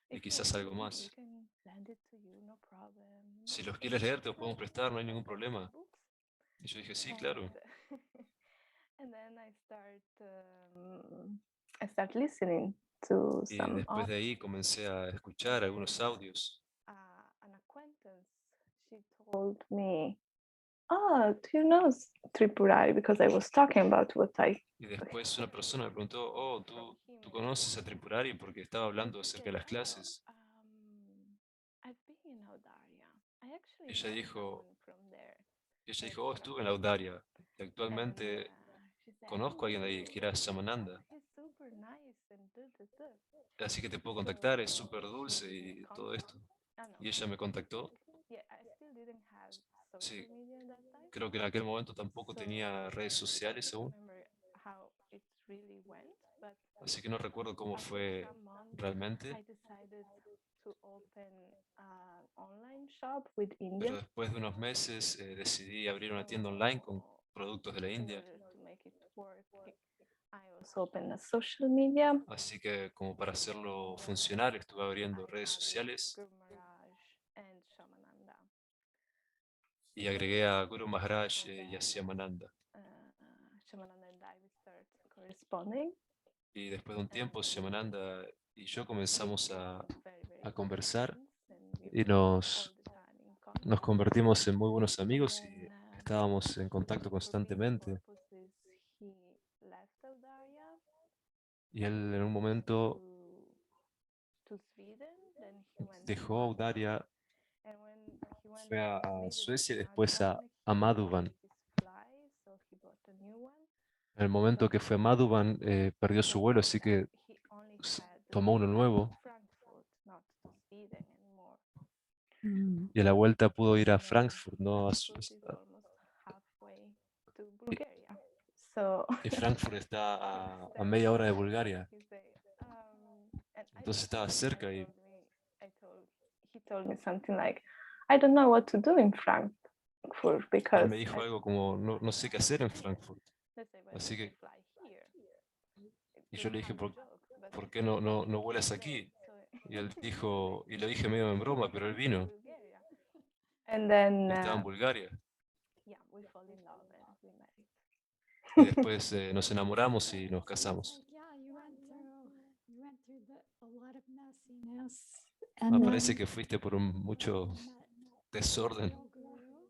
B: y
C: If
B: quizás
C: you
B: algo
C: want, we
B: más.
C: can lend it to you, no problem.
B: Si los quieres leer, te los podemos prestar, no hay ningún problema.
C: Books.
B: Y yo dije, sí, claro.
C: And then I start listening to
B: Y
C: some
B: después de ahí comencé a escuchar algunos audios.
C: an acquaintance. She told me, "Oh, do you know Tripurari?" Because I was talking about what I
B: Y después una persona me preguntó, oh, ¿tú conoces a Tripurari? Porque estaba hablando acerca de las clases.
C: I've been in Audaria. I actually
B: Ella
C: know
B: dijo,
C: someone from there.
B: oh, estuve en la Audaria. Y
C: And
B: actualmente
C: she said,
B: conozco a alguien de ahí, que era Samananda.
C: he's super nice and do.
B: Así que te puedo contactar, es súper dulce y todo esto. Y ella me contactó.
C: Yeah, I still didn't have
B: Sí,
C: social media at that time.
B: creo que en aquel momento tampoco tenía redes sociales
C: I don't
B: aún.
C: remember how it really went, but
B: Así que no recuerdo cómo
C: after
B: fue
C: some months,
B: realmente.
C: I decided to open an online shop with
B: Pero
C: India.
B: después de unos meses decidí abrir una tienda online con productos de la
C: In
B: India.
C: order to make it work, I also opened a social media.
B: Así que como para hacerlo funcionar, estuve abriendo redes sociales
C: Guru Maharaj and Shamananda.
B: y agregué a Guru Maharaj y a Shyamananda.
C: Shamananda and I we start corresponding.
B: Y después de un tiempo, Shyamananda y yo comenzamos a conversar
C: And
B: y nos convertimos en muy buenos amigos y estábamos en contacto constantemente.
C: He left Audaria
B: Y él en un momento
C: to Sweden, then he went
B: dejó Audaria,
C: and when he went
B: fue a
C: to
B: Suecia y
C: Sweden,
B: después a Madhuban.
C: his fly, so he bought a new one.
B: En el momento que fue a Madhuban, perdió su vuelo, así que
C: He only
B: s-
C: had
B: tomó uno nuevo.
C: Frankfurt.
A: Mm.
B: y a la vuelta pudo ir a Frankfurt, ¿no? Y Frankfurt está a media hora de Bulgaria, entonces estaba cerca y
C: he told me something like, I don't know what to do in Frankfurt
B: él
C: because
B: me dijo algo como, no, no sé qué hacer en Frankfurt. Así que, y yo le dije, ¿por qué no vuelas aquí? Y él dijo, y lo dije medio en broma, pero él vino
C: and then
B: y estaba en Bulgaria.
C: yeah, we fall in love and we married.
B: Y después nos enamoramos y nos casamos.
A: Like, yeah, you went through a lot of messiness,
B: Me
A: and
B: parece
A: then
B: que fuiste por mucho
A: you met
B: desorden
A: real guru,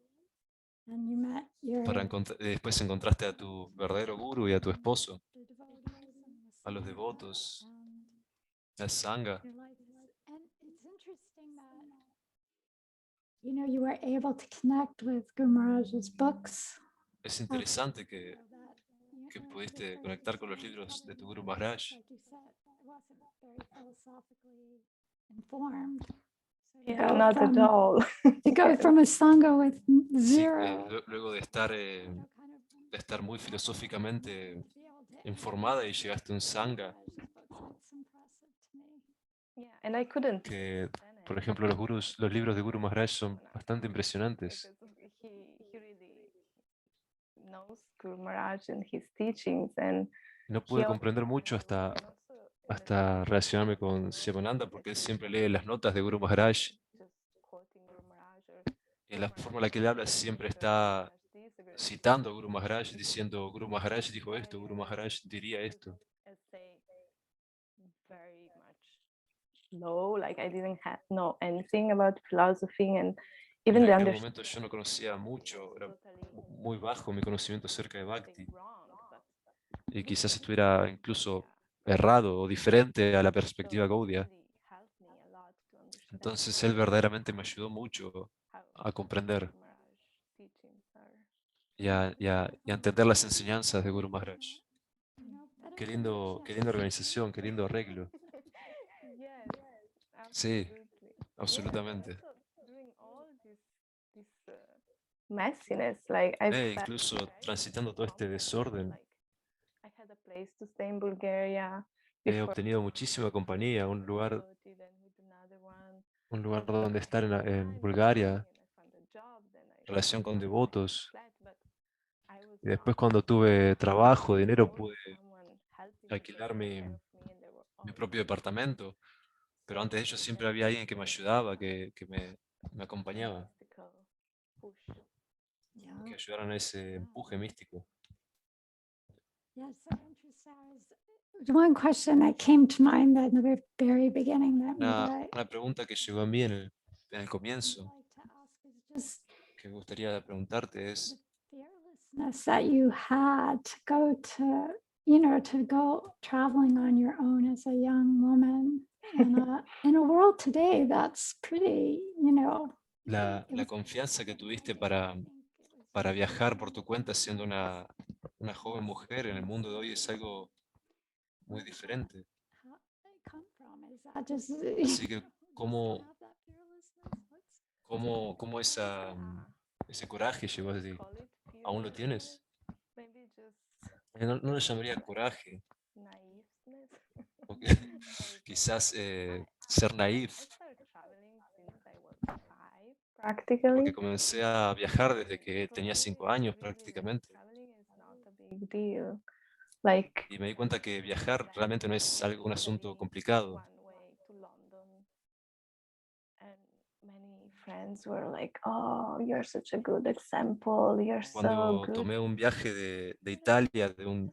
A: and you met your
B: para después encontraste a tu verdadero guru y a tu esposo,
A: the devotees and the
B: a los
A: sangha,
B: devotos,
A: and
B: la sangha.
A: your life and it's interesting that you were able to connect with Guru Maharaj's books.
B: Es interesante que
A: That
B: pudiste
A: because
B: conectar
A: it's
B: con los
A: not
B: libros de tu Guru
A: probably,
B: Maharaj.
A: like you said, it wasn't very philosophically informed. So to
C: Yeah,
A: go
C: not at
A: from
C: all.
A: to go from a sangha with
B: Sí,
A: zero,
B: luego de estar muy filosóficamente
A: to be able to
B: informada y llegaste a un sangha
A: Maharaj's books, it's impressive to me.
C: Yeah, and I couldn't
B: que, por ejemplo, los libros de Guru Maharaj son bastante impresionantes.
C: because he really knows Guru Maharaj and his teachings, and
B: No
C: he
B: pude
C: also
B: comprender mucho
C: and also
B: hasta relacionarme con Sivananda porque él siempre lee las notas de Guru Maharaj
C: just quoting Guru Maharaj or
B: y en la forma en la que él habla siempre está citando a Guru Maharaj, diciendo Guru Maharaj dijo esto, Guru Maharaj diría esto.
C: essay very much low, like I didn't know anything about philosophy, and
B: En
C: even the
B: aquel
C: understanding
B: momento yo no conocía mucho, era
C: totally
B: muy bajo mi conocimiento acerca de Bhakti
C: wrong, but
B: y quizás estuviera incluso errado o diferente a la perspectiva Gaudia.
C: really helped me a lot to understand
B: Entonces él verdaderamente me ayudó mucho
C: how
B: a comprender
C: Guru Maharaj teachings are.
B: y a entender las enseñanzas de Guru Maharaj.
A: Better
B: Qué lindo organización, qué lindo arreglo.
C: Yes,
B: Sí,
C: absolutely.
B: absolutamente.
C: Also, doing all this messiness, like I felt
B: Incluso
C: very
B: transitando todo este
C: comfortable,
B: desorden,
C: like I had a place to stay in Bulgaria
B: he
C: before
B: obtenido muchísima compañía,
C: devotee, then with another one,
B: un lugar
C: and
B: donde
C: I
B: estar
C: had
B: en
C: time to
B: Bulgaria,
C: study, and I found a job, then I
B: relación con
C: found a
B: devotos.
C: flat, but I was
B: Y después cuando tuve trabajo, dinero,
C: always
B: pude
C: someone helping me,
B: alquilar
C: taking care of me, and they were
B: mi
C: always
B: propio departamento. Pero antes de ello siempre había alguien que me ayudaba, que me acompañaba,
C: mystical push.
A: Yeah.
B: que ayudaran a ese empuje místico.
A: Yeah, so interesting. One question that came to mind at the very beginning that
B: Una pregunta que llegó a mí en el comienzo,
A: like to ask is just
B: que me gustaría preguntarte es,
A: fearlessness that you had to go to go traveling on your own as a young woman in a world today that's pretty,
B: la confianza que tuviste para viajar por tu cuenta siendo una joven mujer en el mundo de hoy es algo muy diferente. Así que, ¿cómo ese coraje llegó a ti?
C: Call it
B: ¿Aún lo tienes?
C: maybe just
B: No lo llamaría coraje,
C: naiveness.
B: porque quizás ser naif,
C: I started traveling since I was 5, practically.
B: porque comencé a viajar desde que tenía 5 años prácticamente.
C: Traveling is not a big deal. Like
B: Y me di cuenta que viajar realmente no es un asunto complicado.
C: one way to London, and many friends were like, "Oh, you're such a good example. You're so
B: Cuando
C: good."
B: tomé un viaje de Italia, de un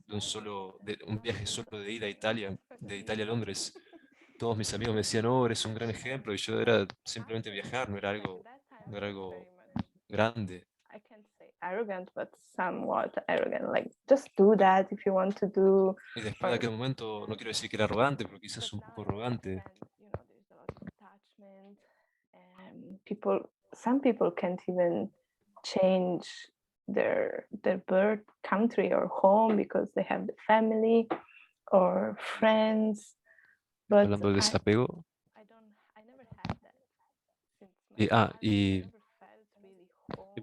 B: viaje solo de ida a Italia, de Italia a Londres, todos mis amigos me decían, oh, eres un gran ejemplo, y yo era simplemente viajar, no era algo grande.
C: I can't say arrogant, but somewhat arrogant. Like, just do that if you want to do.
B: Y después de aquel momento, no quiero decir que era arrogante, pero quizás un poco arrogante.
C: There's a lot of attachment, and some people can't even change their birth country or home because they have the family or friends. But
B: Hablando del desapego,
C: I never had that since
B: Y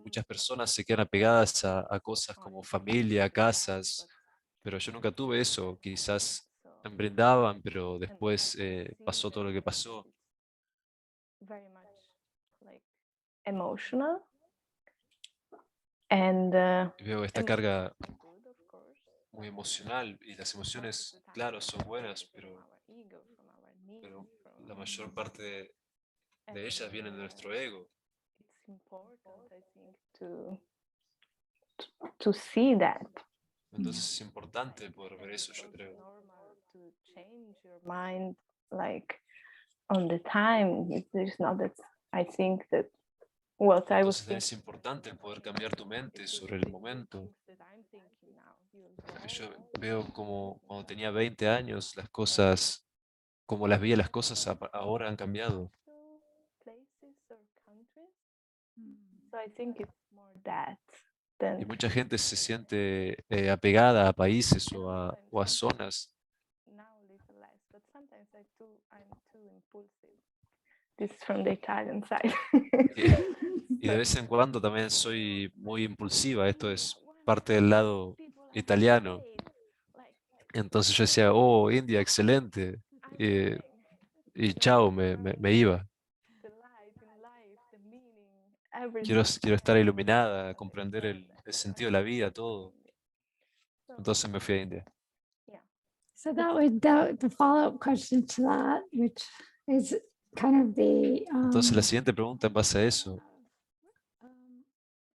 B: muchas personas se quedan apegadas a cosas como familia, casas, pero yo nunca tuve eso. Quizás me brindaban, pero después pasó todo lo que pasó.
C: very much like emotional and
B: Y veo esta
C: and
B: carga
C: good, of course,
B: muy emocional y las emociones, claro, son buenas, pero la mayor parte de ellas vienen de nuestro ego.
C: it's important, I think, to see that.
B: Entonces es importante poder ver eso, yo creo.
C: Normal to change your mind, like on the time. There's not that. I think that what I was
B: Entonces
C: thinking.
B: es importante el poder cambiar tu mente sobre el momento.
C: That I'm thinking now.
B: Porque yo veo como cuando tenía 20 años, las cosas, como las veía las cosas, ahora han cambiado.
C: Places or countries. So I think it's more that than
B: Y mucha gente se siente apegada a países o a zonas.
C: now a little less, but sometimes I'm too impulsive. This is from the Italian side.
B: Y de vez en cuando también soy muy impulsiva. Esto es parte del lado italiano. Entonces yo decía, oh, India, excelente. Y, y chao, me iba. Quiero estar iluminada, comprender el sentido de la vida, todo. Entonces me fui a India.
A: So the follow-up question to that, which is kind of the
B: Entonces la siguiente pregunta en base a eso,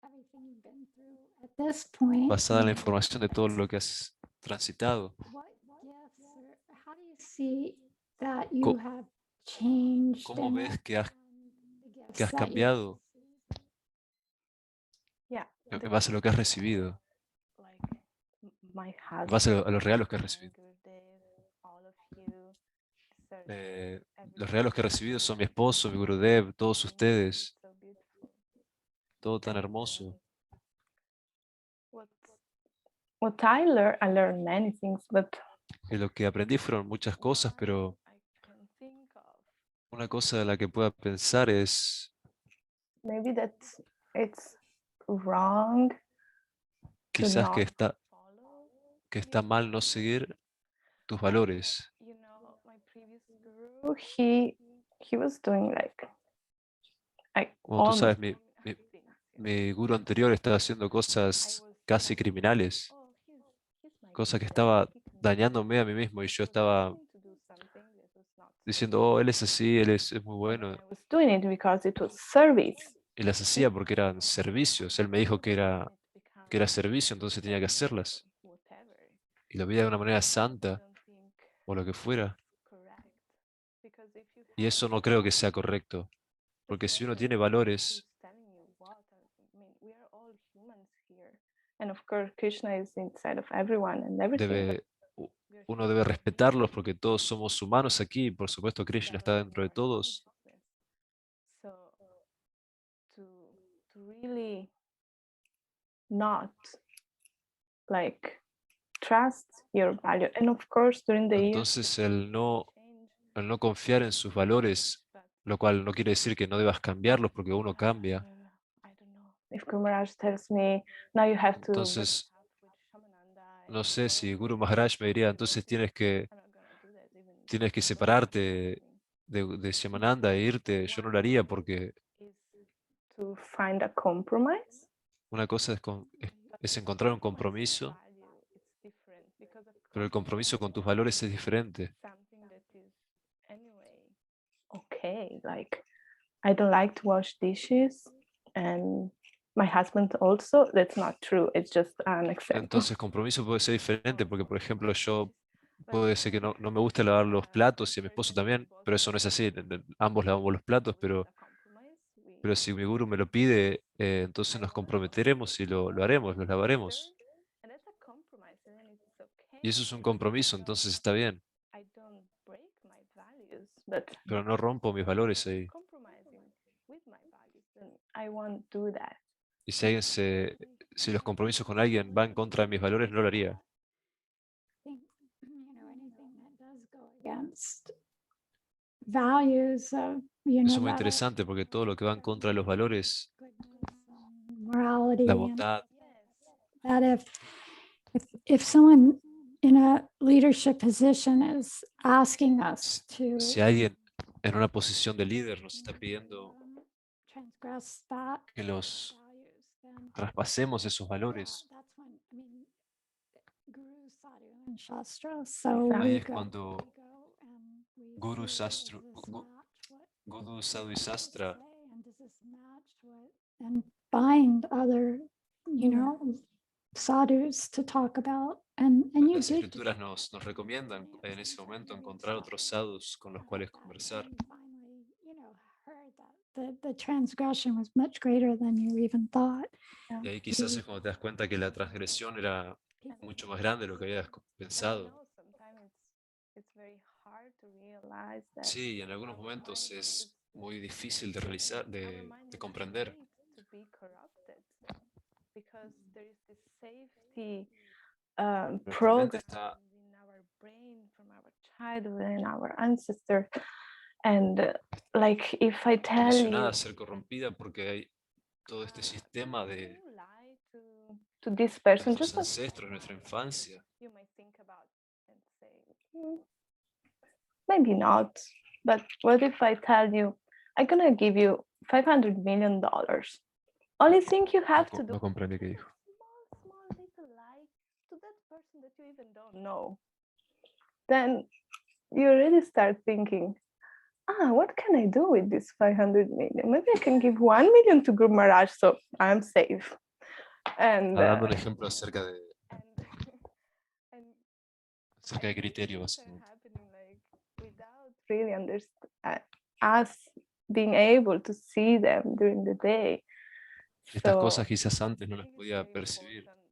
A: everything you've been through at this point,
B: basada en la información de todo lo que has transitado,
A: what gifts or how do you see that you
B: co-
A: have changed
B: ¿cómo
A: and
B: ves que has,
A: the
B: que
A: gifts
B: has
A: that you
B: cambiado
C: Yeah,
B: en base a lo que has recibido,
C: like my
B: en base
C: husband,
B: a los regalos que has recibido?
C: Gurudev, all of you,
B: Eh, los regalos que he recibido son mi esposo, mi Gurudev, todos ustedes,
C: so beautiful.
B: todo tan hermoso.
C: What what I learned many things, but
B: Y lo que aprendí fueron muchas cosas, pero
C: I can think of
B: una cosa de la que pueda pensar es
C: maybe that it's wrong to
B: quizás
C: not follow.
B: que está mal no seguir tus valores.
C: You know, my previous guru, he was doing like
B: Como tú sabes,
C: almost
B: mi,
C: things.
B: mi guru anterior estaba haciendo cosas casi criminales,
C: Oh, he's my
B: cosas que
C: guru.
B: estaba
C: He can
B: dañándome a mí mismo y yo estaba
C: to do something that was not.
B: diciendo, oh, él es así, él es muy bueno.
C: I was doing it because it was service.
B: Y las hacía porque eran servicios. Él me dijo que era servicio, entonces tenía que hacerlas.
C: Whatever.
B: Y lo veía de una manera
C: I
B: santa
C: don't think
B: o lo que fuera.
C: correct. Because if you
B: Y
C: have
B: eso no creo que sea correcto. Porque si uno tiene valores,
C: who's telling you what, I mean, we are all humans here. And of course, Krishna is inside of everyone and everything.
B: debe, uno debe respetarlos porque todos somos humanos aquí. Por supuesto, Krishna está dentro de todos.
C: So to really not like trust your value. And of course, during the years,
B: Entonces, el no confiar en sus valores, lo cual no quiere decir que no debas cambiarlos porque uno cambia.
C: I don't know. If Guru Maharaj tells me now you have to
B: Entonces, no sé si Guru Maharaj me diría, entonces tienes que separarte de Shyamananda e irte. Yo no lo haría porque
C: to find a compromise.
B: una cosa es encontrar un compromiso, pero el compromiso con tus valores es diferente.
C: Something that is anyway okay. Like I don't like to wash dishes, and my husband also. That's not true. It's just an example.
B: Entonces, compromiso puede ser diferente porque, por ejemplo, yo puede ser que no me guste lavar los platos y a mi esposo también, pero eso no es así. Ambos lavamos los platos, pero si mi guru me lo pide, entonces nos comprometeremos y lo haremos, los lavaremos.
C: And that's a compromise, and then it's okay.
B: Y eso es un compromiso, entonces está bien,
C: I don't break my values, but
B: pero no rompo mis valores ahí.
C: compromising with my values, then I won't do that.
B: Y si los compromisos con alguien van en contra de mis valores, no lo haría.
A: think, anything that does go against values of,
B: Eso es muy
A: that
B: interesante porque todo lo que va en contra de los valores,
A: morality,
B: la
A: and
B: bondad,
A: that if someone in a leadership position is asking us to
B: si alguien en una posición de líder nos está pidiendo
A: transgress that
B: que los
A: values, then
B: traspasemos esos valores,
A: that's when, I mean, Guru, Sadhu, and Shastra. So
C: Exactly.
B: ahí
A: we
B: es
A: go,
B: cuando
A: and we
B: Guru,
A: see,
B: Sastru,
A: does this match what
B: Guru, Sadhu y
A: they
B: Sastra
A: say, and does this match what, and find other,
C: Yeah.
A: sadhus to talk about, and you
B: las
A: did.
B: escrituras nos recomiendan en ese momento encontrar otros sadhus con los cuales conversar.
A: Finally, heard that the transgression was much greater than you even thought.
B: Y ahí quizás es cuando te das cuenta que la transgresión era mucho más grande de lo que habías pensado. Sí, en algunos momentos es muy difícil de realizar, de comprender.
C: Pero
B: Nuestra mente
C: program
B: está
C: in our brain from our childhood and our ancestors. And like if I tell
B: condicionada
C: you
B: a ser corrompida porque hay todo este sistema de
C: you lie to this person,
B: nuestros
C: just as
B: ancestros, nuestra infancia.
C: you might think about and say, maybe not. But what if I tell you, I'm gonna give you $500 million? Only thing you have to do
B: No comprendí qué dijo.
C: small little lie to that person that you even don't know. Then you already start thinking, what can I do with this 500 million? Maybe I can give 1 million to Guru Maharaj, so I'm safe. And,
B: Dando un ejemplo acerca de
C: and
B: criterio,
C: things are
B: básicamente.
C: happening like without really us being able to see them during the day.
B: Estas
C: So
B: cosas quizás antes no
C: I
B: las
C: think it's
B: podía
C: very
B: percibir.
C: important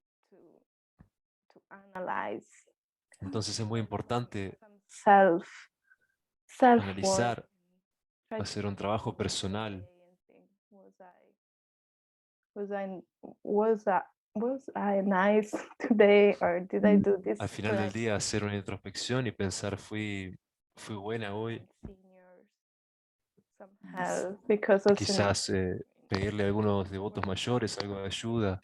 C: to analyze
B: Entonces es muy importante
C: some self-worth.
B: analizar,
C: Try to
B: hacer un trabajo personal.
C: and think, was I nice today, or did I do this
B: Al final del
C: correctly?
B: día hacer una introspección y pensar, fui buena hoy.
C: Seniors, some help because also
B: Quizás pedirle a algunos devotos mayores algo de ayuda.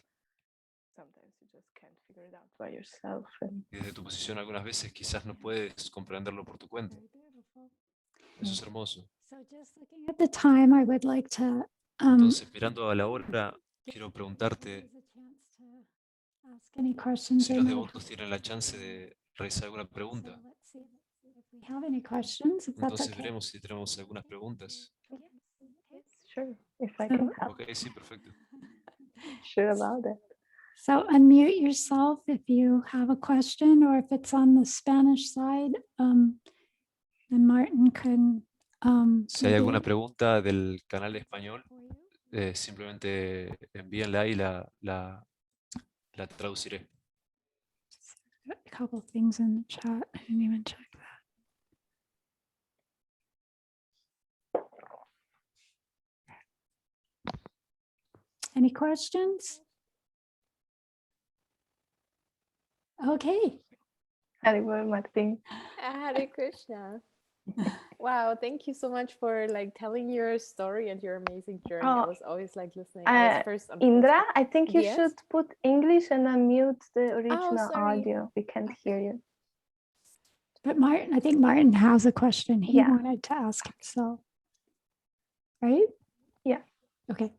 C: sometimes you just can't figure it out by yourself. And
B: Y desde tu posición algunas veces quizás no puedes comprenderlo por tu cuenta.
A: Very beautiful.
B: Eso es hermoso.
A: So just looking at the time, I would like to
B: Entonces, mirando a la hora, quiero preguntarte
A: give a chance to ask any questions
B: si
A: they
B: los
A: may
B: devotos tienen la chance de realizar alguna
A: have.
B: pregunta.
A: So let's see if we have any questions, if that's
B: Entonces
A: okay.
B: veremos si tenemos algunas preguntas.
C: yes, sure, if I
A: So-
C: can help,
B: Ok, sí, perfecto.
C: sure about it.
A: So unmute yourself if you have a question, or if it's on the Spanish side, then Martin can.
B: Si hay alguna
A: maybe
B: pregunta del canal español,
A: for you.
B: simplemente envíenla y la traduciré.
A: A couple things in the chat. I didn't even check that. Any questions? Okay.
C: Haribol Martin.
D: Hare Krishna. Wow, thank you so much for like telling your story and your amazing journey. I
C: Oh,
D: was always like listening. I was first on
C: Indra,
D: Facebook.
C: I think you
D: Yes?
C: should put English and unmute the original
D: sorry.
C: audio. We can't hear you.
A: But Martin, I think Martin has a question he
C: Yeah.
A: wanted to ask himself. Right?
C: Yeah.
A: Okay.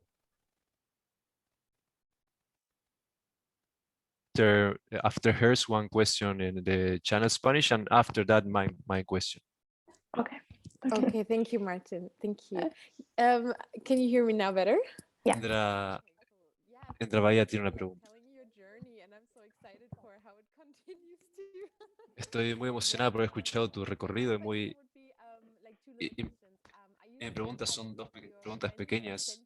B: After hers, one question in the channel Spanish, and after that, my question.
C: Okay.
D: Okay, thank you, Martin. Thank you. Can you hear me now better?
C: Yeah.
B: Indra Bahía tiene una pregunta.
D: Telling your journey, and I'm so excited for how it continues to.
B: Estoy muy emocionada por haber escuchado tu recorrido y muy... y- mi pregunta son dos preguntas pequeñas.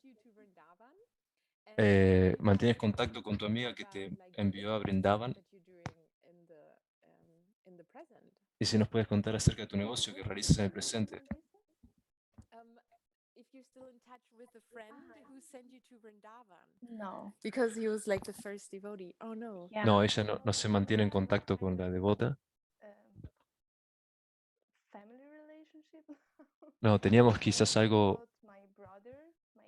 B: ¿Mantienes contacto con tu amiga que te envió a Brindavan? Y si nos puedes contar acerca de tu negocio que realizas en el presente.
D: If you're still in touch with the friend who sent you to Vrindavan,
C: No.
D: because he was like the first devotee. Oh no.
C: Yeah.
B: No, ella no se mantiene en contacto con la devota.
C: Family relationship.
B: No, teníamos quizás algo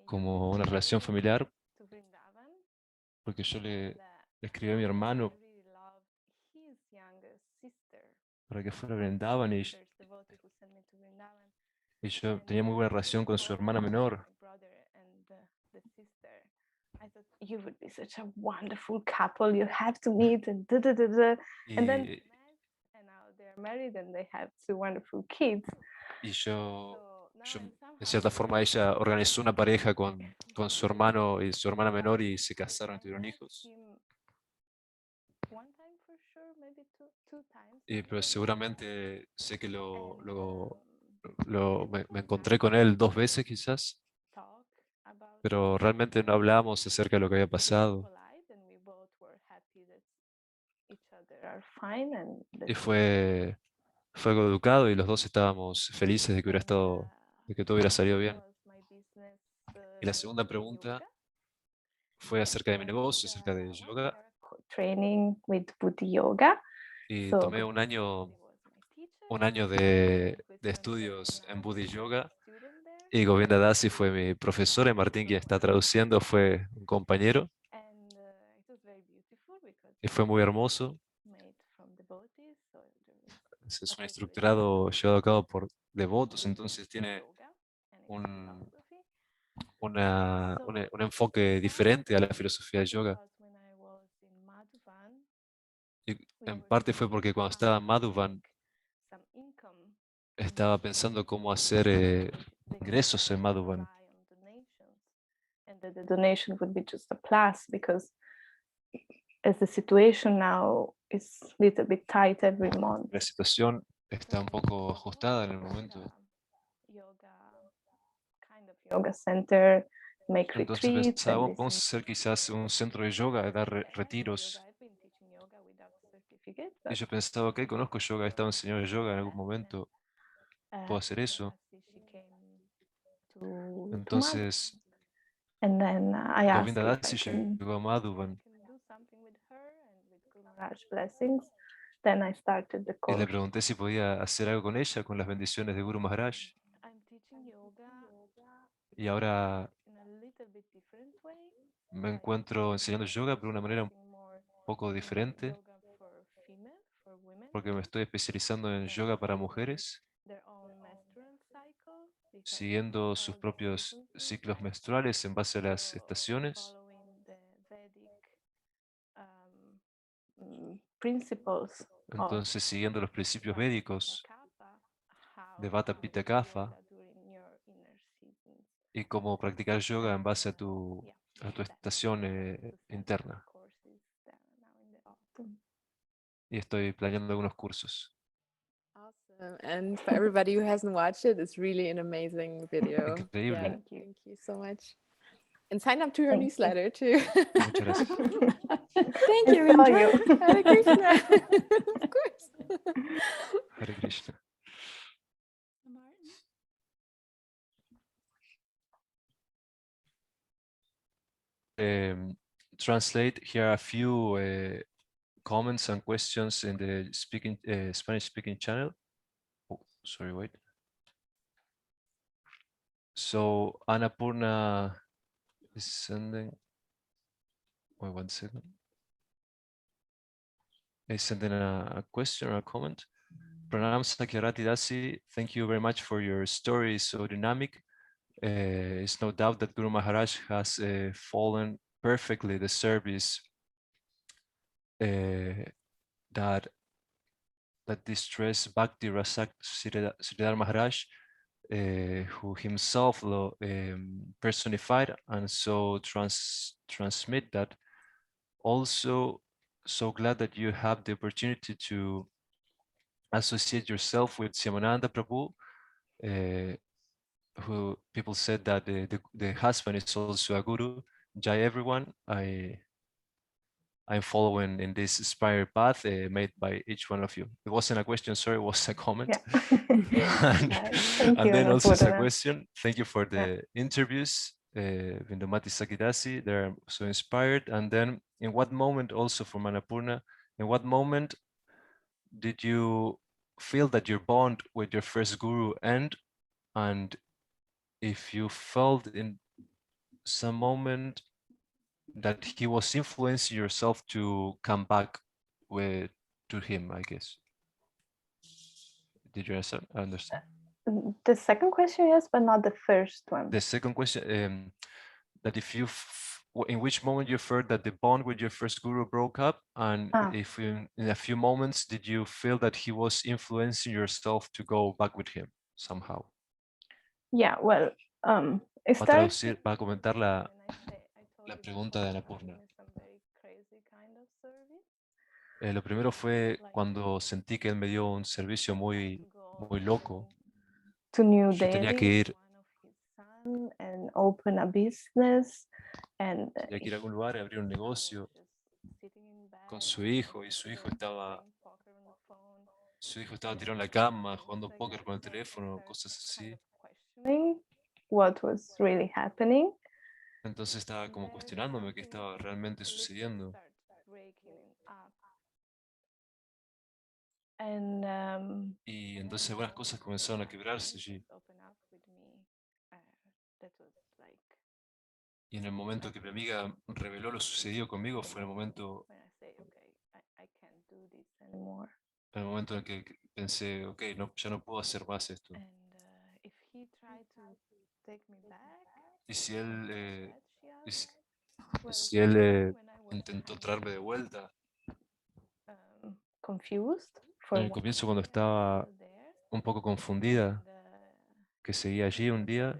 B: como una relación familiar, porque yo le escribí a mi hermano para que fuera a Vrindavan y yo tenía muy buena relación con su hermana menor.
C: I thought you would be such a wonderful couple. You have to meet and da da da da. And then they
B: Y,
C: met, and now they're married and they have two wonderful kids.
B: y yo,
C: So now
B: yo,
C: I'm
B: en
C: somehow
B: cierta forma, ella organizó una pareja con su hermano y su hermana menor y se casaron y tuvieron hijos.
C: one time for sure, maybe two times.
B: Pero
C: actually.
B: seguramente sé que
C: And
B: me encontré con él 2 veces quizás,
C: talk about
B: pero realmente no hablábamos acerca de lo que había pasado.
C: polite, and we both were happy that each other are fine and
B: Y
C: that
B: fue algo educado y los dos estábamos felices de que hubiera
C: and,
B: estado, de que todo hubiera salido bien.
C: was my business
B: Y la segunda pregunta
C: yoga.
B: fue acerca de mi
C: I
B: negocio,
C: did
B: acerca de
C: 1
B: yoga,
C: year training with Buddhi Yoga.
B: y
C: So
B: tomé
C: Buddhi was my teacher.
B: un año
C: And with
B: de
C: Govinda
B: estudios en
C: now
B: Buddhi
C: is
B: Yoga,
C: my student there.
B: y Govinda Dasi fue mi profesor, y Martín, quien está traduciendo, fue un compañero,
C: And it was very beautiful because
B: y fue muy hermoso.
C: made from devotees. So there was
B: Es un
C: associated
B: instructorado llevado a cabo por devotos, entonces
C: with
B: tiene
C: yoga and its
B: un,
C: philosophy.
B: un enfoque diferente a la filosofía de yoga.
C: Because when I was in Madhuvan,
B: Y
C: we
B: en
C: were
B: parte fue
C: thinking
B: porque cuando
C: how
B: estaba en
C: to
B: Madhuvan
C: make some income
B: estaba pensando cómo hacer
C: because
B: ingresos en
C: they
B: Madhuvan.
C: rely on donations, and that the donation would be just a plus because as the situation now is a little bit tight every month.
B: La situación está un poco ajustada en el momento.
C: Yoga, kind of yoga center, make
B: Entonces
C: retreats
B: pensaba,
C: and
B: "Bueno, vamos a hacer quizás un centro de yoga, dar retiros."
C: I've been teaching yoga without certificate,
B: Y
C: but
B: yo pensaba, ok, conozco yoga, he estado enseñando yoga en algún momento, puedo hacer eso.
C: she came to Madhuvan.
B: Entonces,
C: And then I asked
B: Govinda
C: if I
B: Dasi
C: can
B: llegó a Madhuvan
C: do something with her and with Guru Maharaj blessings. Then I started the
B: y le
C: course.
B: pregunté si podía hacer algo con ella, con las bendiciones de Guru Maharaj.
C: I'm teaching yoga
B: Y ahora
C: in a little bit different way.
B: me encuentro enseñando yoga, pero de una manera un
C: More
B: poco diferente,
C: yoga for female, for women,
B: porque me estoy especializando en yoga para mujeres,
C: their own menstrual cycle, because
B: siguiendo sus
C: all the
B: propios
C: seasons in
B: ciclos
C: India.
B: menstruales en base a las
C: So
B: estaciones,
C: following the Vedic principles of
B: entonces siguiendo los principios
C: Vata
B: védicos
C: Kapha, how
B: de Vata
C: to
B: Pitta
C: do
B: Kapha
C: yoga during your inner seasons.
B: y cómo practicar yoga en base a
C: Yeah,
B: tu
C: that's
B: estación
C: to send
B: interna.
C: courses now in the autumn.
B: Y estoy planeando algunos cursos.
D: Awesome. And for everybody who hasn't watched it, it's really an amazing video.
B: Increíble.
D: Yeah,
C: Thank you.
D: thank you so much. And sign up to your
C: Thank you.
D: newsletter too.
B: Muchas gracias.
A: Thank
C: I
A: you,
C: saw
A: Indra.
C: you.
D: Hare Krishna. Of course.
B: Hare Krishna.
A: Martin.
B: Translate here are a few comments and questions in the Spanish speaking channel. Oh, sorry, wait. So Annapurna is sending. Wait 1 second. Is sending a question or a comment. Pranam Sakyarati Dasi, thank you very much for your story. So dynamic. It's no doubt that Guru Maharaj has fallen perfectly the service that distressed Bhakti Rasak Sridhar Maharaj, who himself personified and so transmit that. Also, so glad that you have the opportunity to associate yourself with Shyamananda Prabhu, who people said that the husband is also a guru. Jai everyone, I'm following in this inspired path made by each one of you. It wasn't a question, sorry, it was a comment.
C: Yeah.
B: and,
C: Thank you,
B: and then also as a
C: Annapurna.
B: question, thank you for the interviews, Vindumati Sakidasi, they're so inspired. And then in what moment also from Annapurna, in what moment did you feel that your bond with your first guru end And if you felt in some moment that he was influencing yourself to come back to him, I guess. Did you understand?
C: The second question, yes, but not the first one.
B: The second question, that if in which moment you felt that the bond with your first guru broke up, and if in a few moments did you feel that he was influencing yourself to go back with him somehow?
C: Yeah, well, it
B: Va a
C: started
B: traducir, va a comentar la
C: la
B: pregunta de Annapurna. Lo primero fue cuando sentí que él me dio un servicio muy loco.
C: to New
B: Yo tenía que
C: Delhi
B: ir,
C: and open a business, and
B: tenía que ir a algún lugar y abrir un negocio con su hijo, y su hijo estaba tirado en la cama jugando póker con el teléfono, cosas así.
C: questioning what was really happening.
B: Entonces estaba como cuestionándome qué estaba realmente sucediendo.
C: And
B: Y entonces buenas cosas comenzaron a quebrarse allí. Y en el momento que mi amiga reveló lo sucedido conmigo fue el momento en el que pensé, ok, no, ya no puedo hacer más esto. Y si él, si él intentó traerme de vuelta,
C: confused
B: en el comienzo cuando estaba un poco confundida, que seguía allí un día,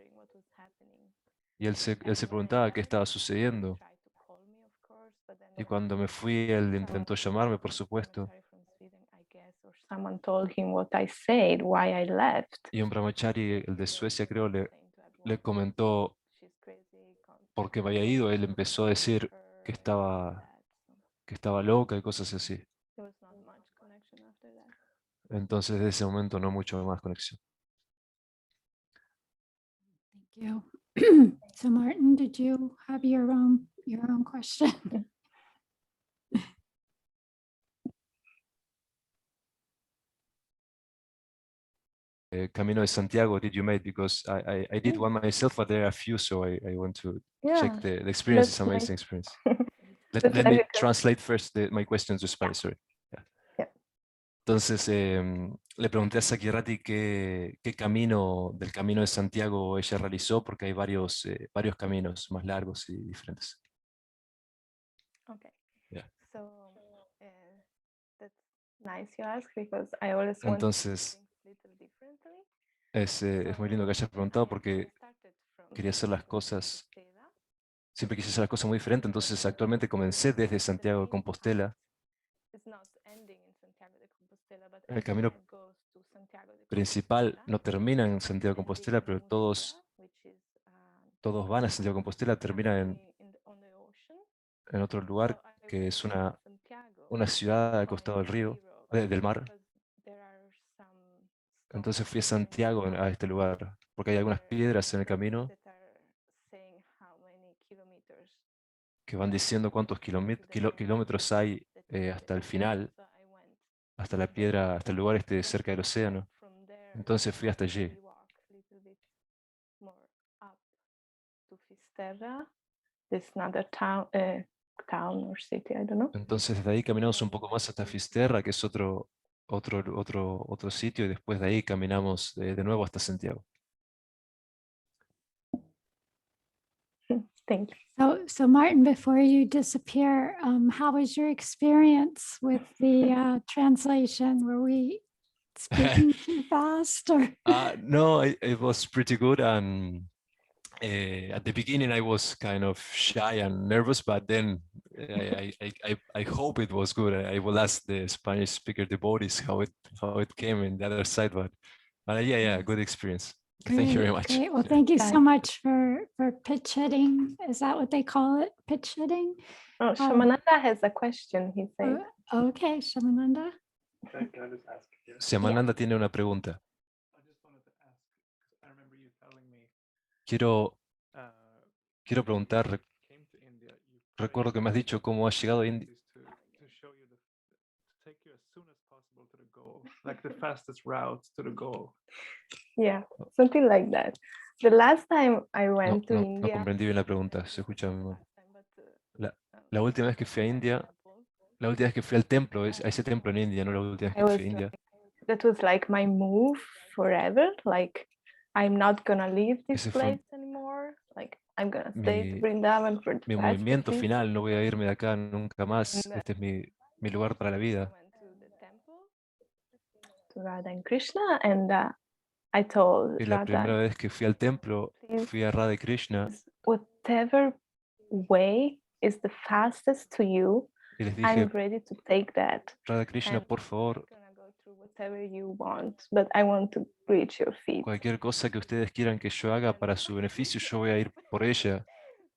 B: y él se preguntaba qué estaba sucediendo. Y cuando me fui, él intentó llamarme, por supuesto.
C: Someone told him what I said, why I left.
B: Y un brahmachari, el de Suecia, creo, le comentó por qué me había ido. Él empezó a decir que estaba loca y cosas así. Entonces, desde ese momento, no mucho más conexión.
A: Thank you. So Martin, did you have your own question?
B: Camino de Santiago did you make? Because I did one myself, but there are a few, so I want to check the experience. It's amazing experience. Let me translate first my questions to Spanish, sorry.
C: Yeah.
B: Entonces, le pregunté a Sakirati qué camino del Camino de Santiago ella realizó, porque hay varios caminos más largos y diferentes.
C: Okay.
B: Yeah.
C: So that's nice you ask, because I always want
B: Entonces, es muy lindo que hayas preguntado, porque quería hacer las cosas, siempre quise hacer las cosas muy diferentes. Entonces, actualmente comencé desde Santiago de Compostela. El camino principal no termina en Santiago de Compostela, pero todos van a Santiago de Compostela, terminan en otro lugar, que es una ciudad al costado del río, del mar. Entonces fui a Santiago, a este lugar, porque hay algunas piedras en el camino que van diciendo cuántos kilómetros hay hasta el final, hasta la piedra, hasta el lugar cerca del océano. Entonces fui hasta allí. Entonces desde ahí caminamos un poco más hasta Fisterra, que es otro sitio, y después de ahí caminamos de nuevo hasta Santiago.
C: Thank you.
A: So Martin, before you disappear, how was your experience with the translation? Were we speaking too fast? Or?
B: No, it was pretty good. And at the beginning, I was kind of shy and nervous, but then I hope it was good. I will ask the Spanish speaker devotees how it came in the other side, but yeah, good experience.
A: Great,
B: thank you very much.
A: Great. Well, thank you so much for pitch hitting. Is that what they call it? Pitch hitting?
C: Oh, Shamananda has a question, he said.
A: Okay, Shamananda.
E: Can I just ask?
B: Shamananda tiene una pregunta. Quiero preguntar, recuerdo que me has dicho cómo has llegado a India.
E: like the fastest route to the goal.
C: Yeah, something like that. The last time I
B: No,
C: went to
B: no
C: India,
B: comprendí bien la pregunta, se escucha muy mal.
C: but,
B: La última vez que fui a India, la última vez que fui al templo, a ese templo en India, no la última vez
C: I
B: que
C: was
B: fui a India.
C: that was like my move forever. Like, I'm not gonna leave this
B: Ese fue
C: place anymore. Like, I'm gonna stay to
B: mi,
C: Vrindavan for the
B: mi
C: rest of
B: movimiento
C: this.
B: final, no voy a irme de acá nunca más.
C: And,
B: Este es mi lugar para la vida.
C: I went to the temple to Radha and Krishna, and I told
B: Y la
C: Radha,
B: primera vez que fui al templo,
C: please,
B: fui a Radha Krishna
C: whatever way is the fastest to you,
B: y les
C: I'm
B: dije,
C: ready to take that.
B: Radha Krishna,
C: And
B: por favor,
C: I'm gonna go through whatever you want, but I want to reach your feet.
B: cualquier cosa que ustedes quieran que yo haga para su beneficio, yo voy a ir por ella.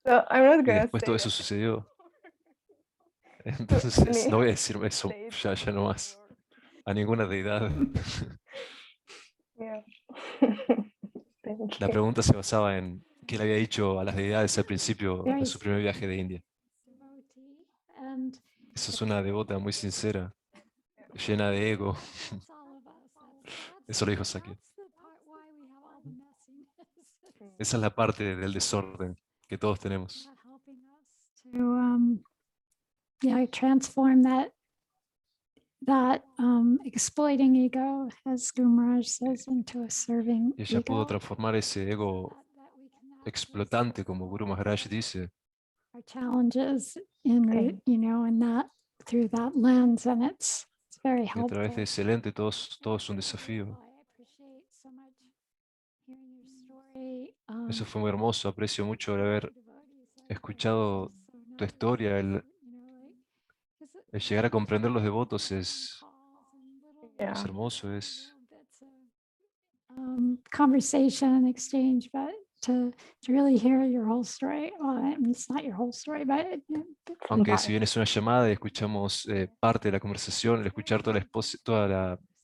C: So I'm not
B: Y
C: gonna
B: después
C: say
B: todo eso
C: that
B: sucedió.
C: to
B: Entonces,
C: any
B: no voy a decir eso
C: deity
B: ya no más
C: or-
B: a ninguna deidad.
C: Yeah. Thank
B: La
C: you.
B: pregunta se basaba en qué le había dicho a las deidades al principio de
A: Very
B: su primer viaje de India.
A: devotee, and
B: Eso es una devota muy sincera, llena de ego.
A: that's all of us.
B: Eso lo dijo Sakya.
A: That's the part why we have all the messiness.
B: Esa es la parte del desorden que todos tenemos.
A: Not helping us to yeah, transform that exploiting ego, as Guru Maharaj says, into a serving
B: Y ella pudo
A: ego.
B: transformar ese ego
A: That we can now
B: explotante, como Guru Maharaj dice,
A: our challenges in
C: Okay.
A: in that through that lens, and it's very
B: y a través
A: helpful.
B: de ese lente todo es un desafío.
A: I appreciate so much hearing your story.
B: Eso fue muy hermoso, aprecio mucho el haber escuchado tu historia, el llegar a comprender los devotos es
C: Yeah.
B: hermoso, es
A: Conversation and exchange, but to really hear your whole story. Well, I mean, it's not your whole story, but
B: aunque si bien es una llamada y escuchamos parte de la conversación, el escuchar toda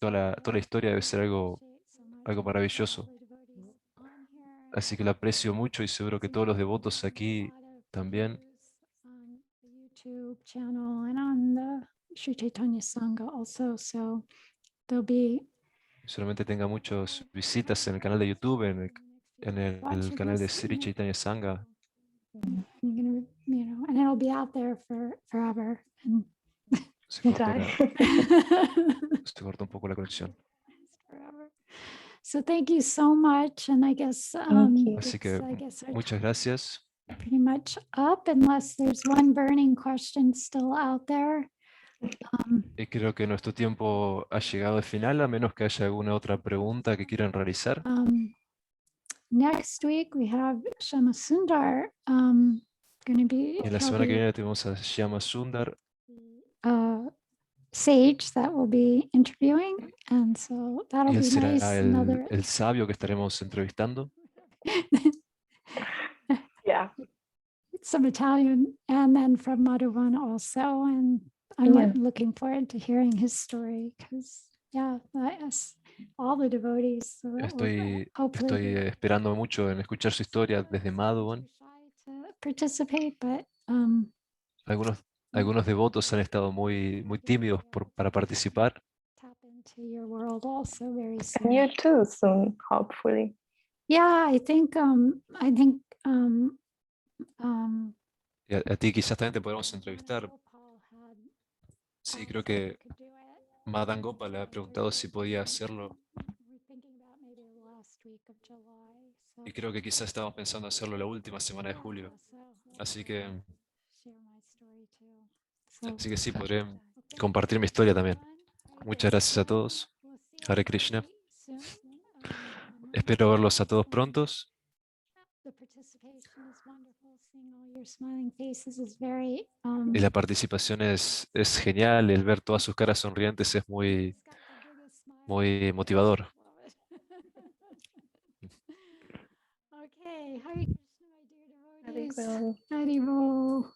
B: la historia debe ser algo maravilloso. Así que lo aprecio mucho y seguro que todos los devotos aquí también.
A: on the YouTube channel and on the Sri Chaitanya Sangha also. So there'll be
B: Solamente tenga muchas visitas en el canal de YouTube, en el canal de Sri Chaitanya Sangha.
A: you're gonna, and it'll be out there forever. And
B: Se cortó,
C: Try.
B: se cortó un poco la conexión.
A: forever. So thank you so much. And I guess
C: you.
B: Así
A: it's,
B: que
A: I guess our
B: muchas gracias.
A: time pretty much up, unless there's one burning question still out there.
B: Y creo que nuestro tiempo ha llegado al final, a menos que haya alguna otra pregunta que quieran realizar.
A: Next week we have Shama Sundar going to be
B: Y la semana que viene tenemos a Shyama Sundar,
A: sage that will be interviewing, and so that'll
B: y él
A: be
B: será
A: nice. Another
B: el sabio que estaremos entrevistando.
C: Yeah.
A: some Italian, and then from Madhuvan also, and I'm
C: Yeah.
A: looking forward to hearing his story because all the devotees. So that will
B: Estoy esperando mucho en escuchar su historia desde Madhuvan.
A: to participate, but
B: Algunos devotos han estado muy tímidos para participar.
A: tap into your world also very
C: And
A: soon.
C: you too soon, hopefully.
A: Yeah, I think
B: Y a ti quizás también te podremos entrevistar.
A: Gopal had
B: Sí,
A: asked
B: creo
A: if
B: que
A: he could do it.
B: Madan Gopal le ha preguntado si podía hacerlo.
A: We're thinking about maybe the last week of July. So
B: Y creo que quizás estamos pensando hacerlo la última semana de julio. Así que
A: share my story too. So,
B: sí, podré compartir mi historia también. Muchas gracias a todos.
A: we'll see
B: Hare Krishna.
A: you soon.
B: Espero verlos a todos prontos.
A: The participation is wonderful. Seeing all your smiling faces is very
B: Y la participación es genial. El ver todas sus caras sonrientes es muy motivador.
A: Okay, Hare Krishna, my dear
C: Very
A: devotees.
C: well.
A: Hare Bo.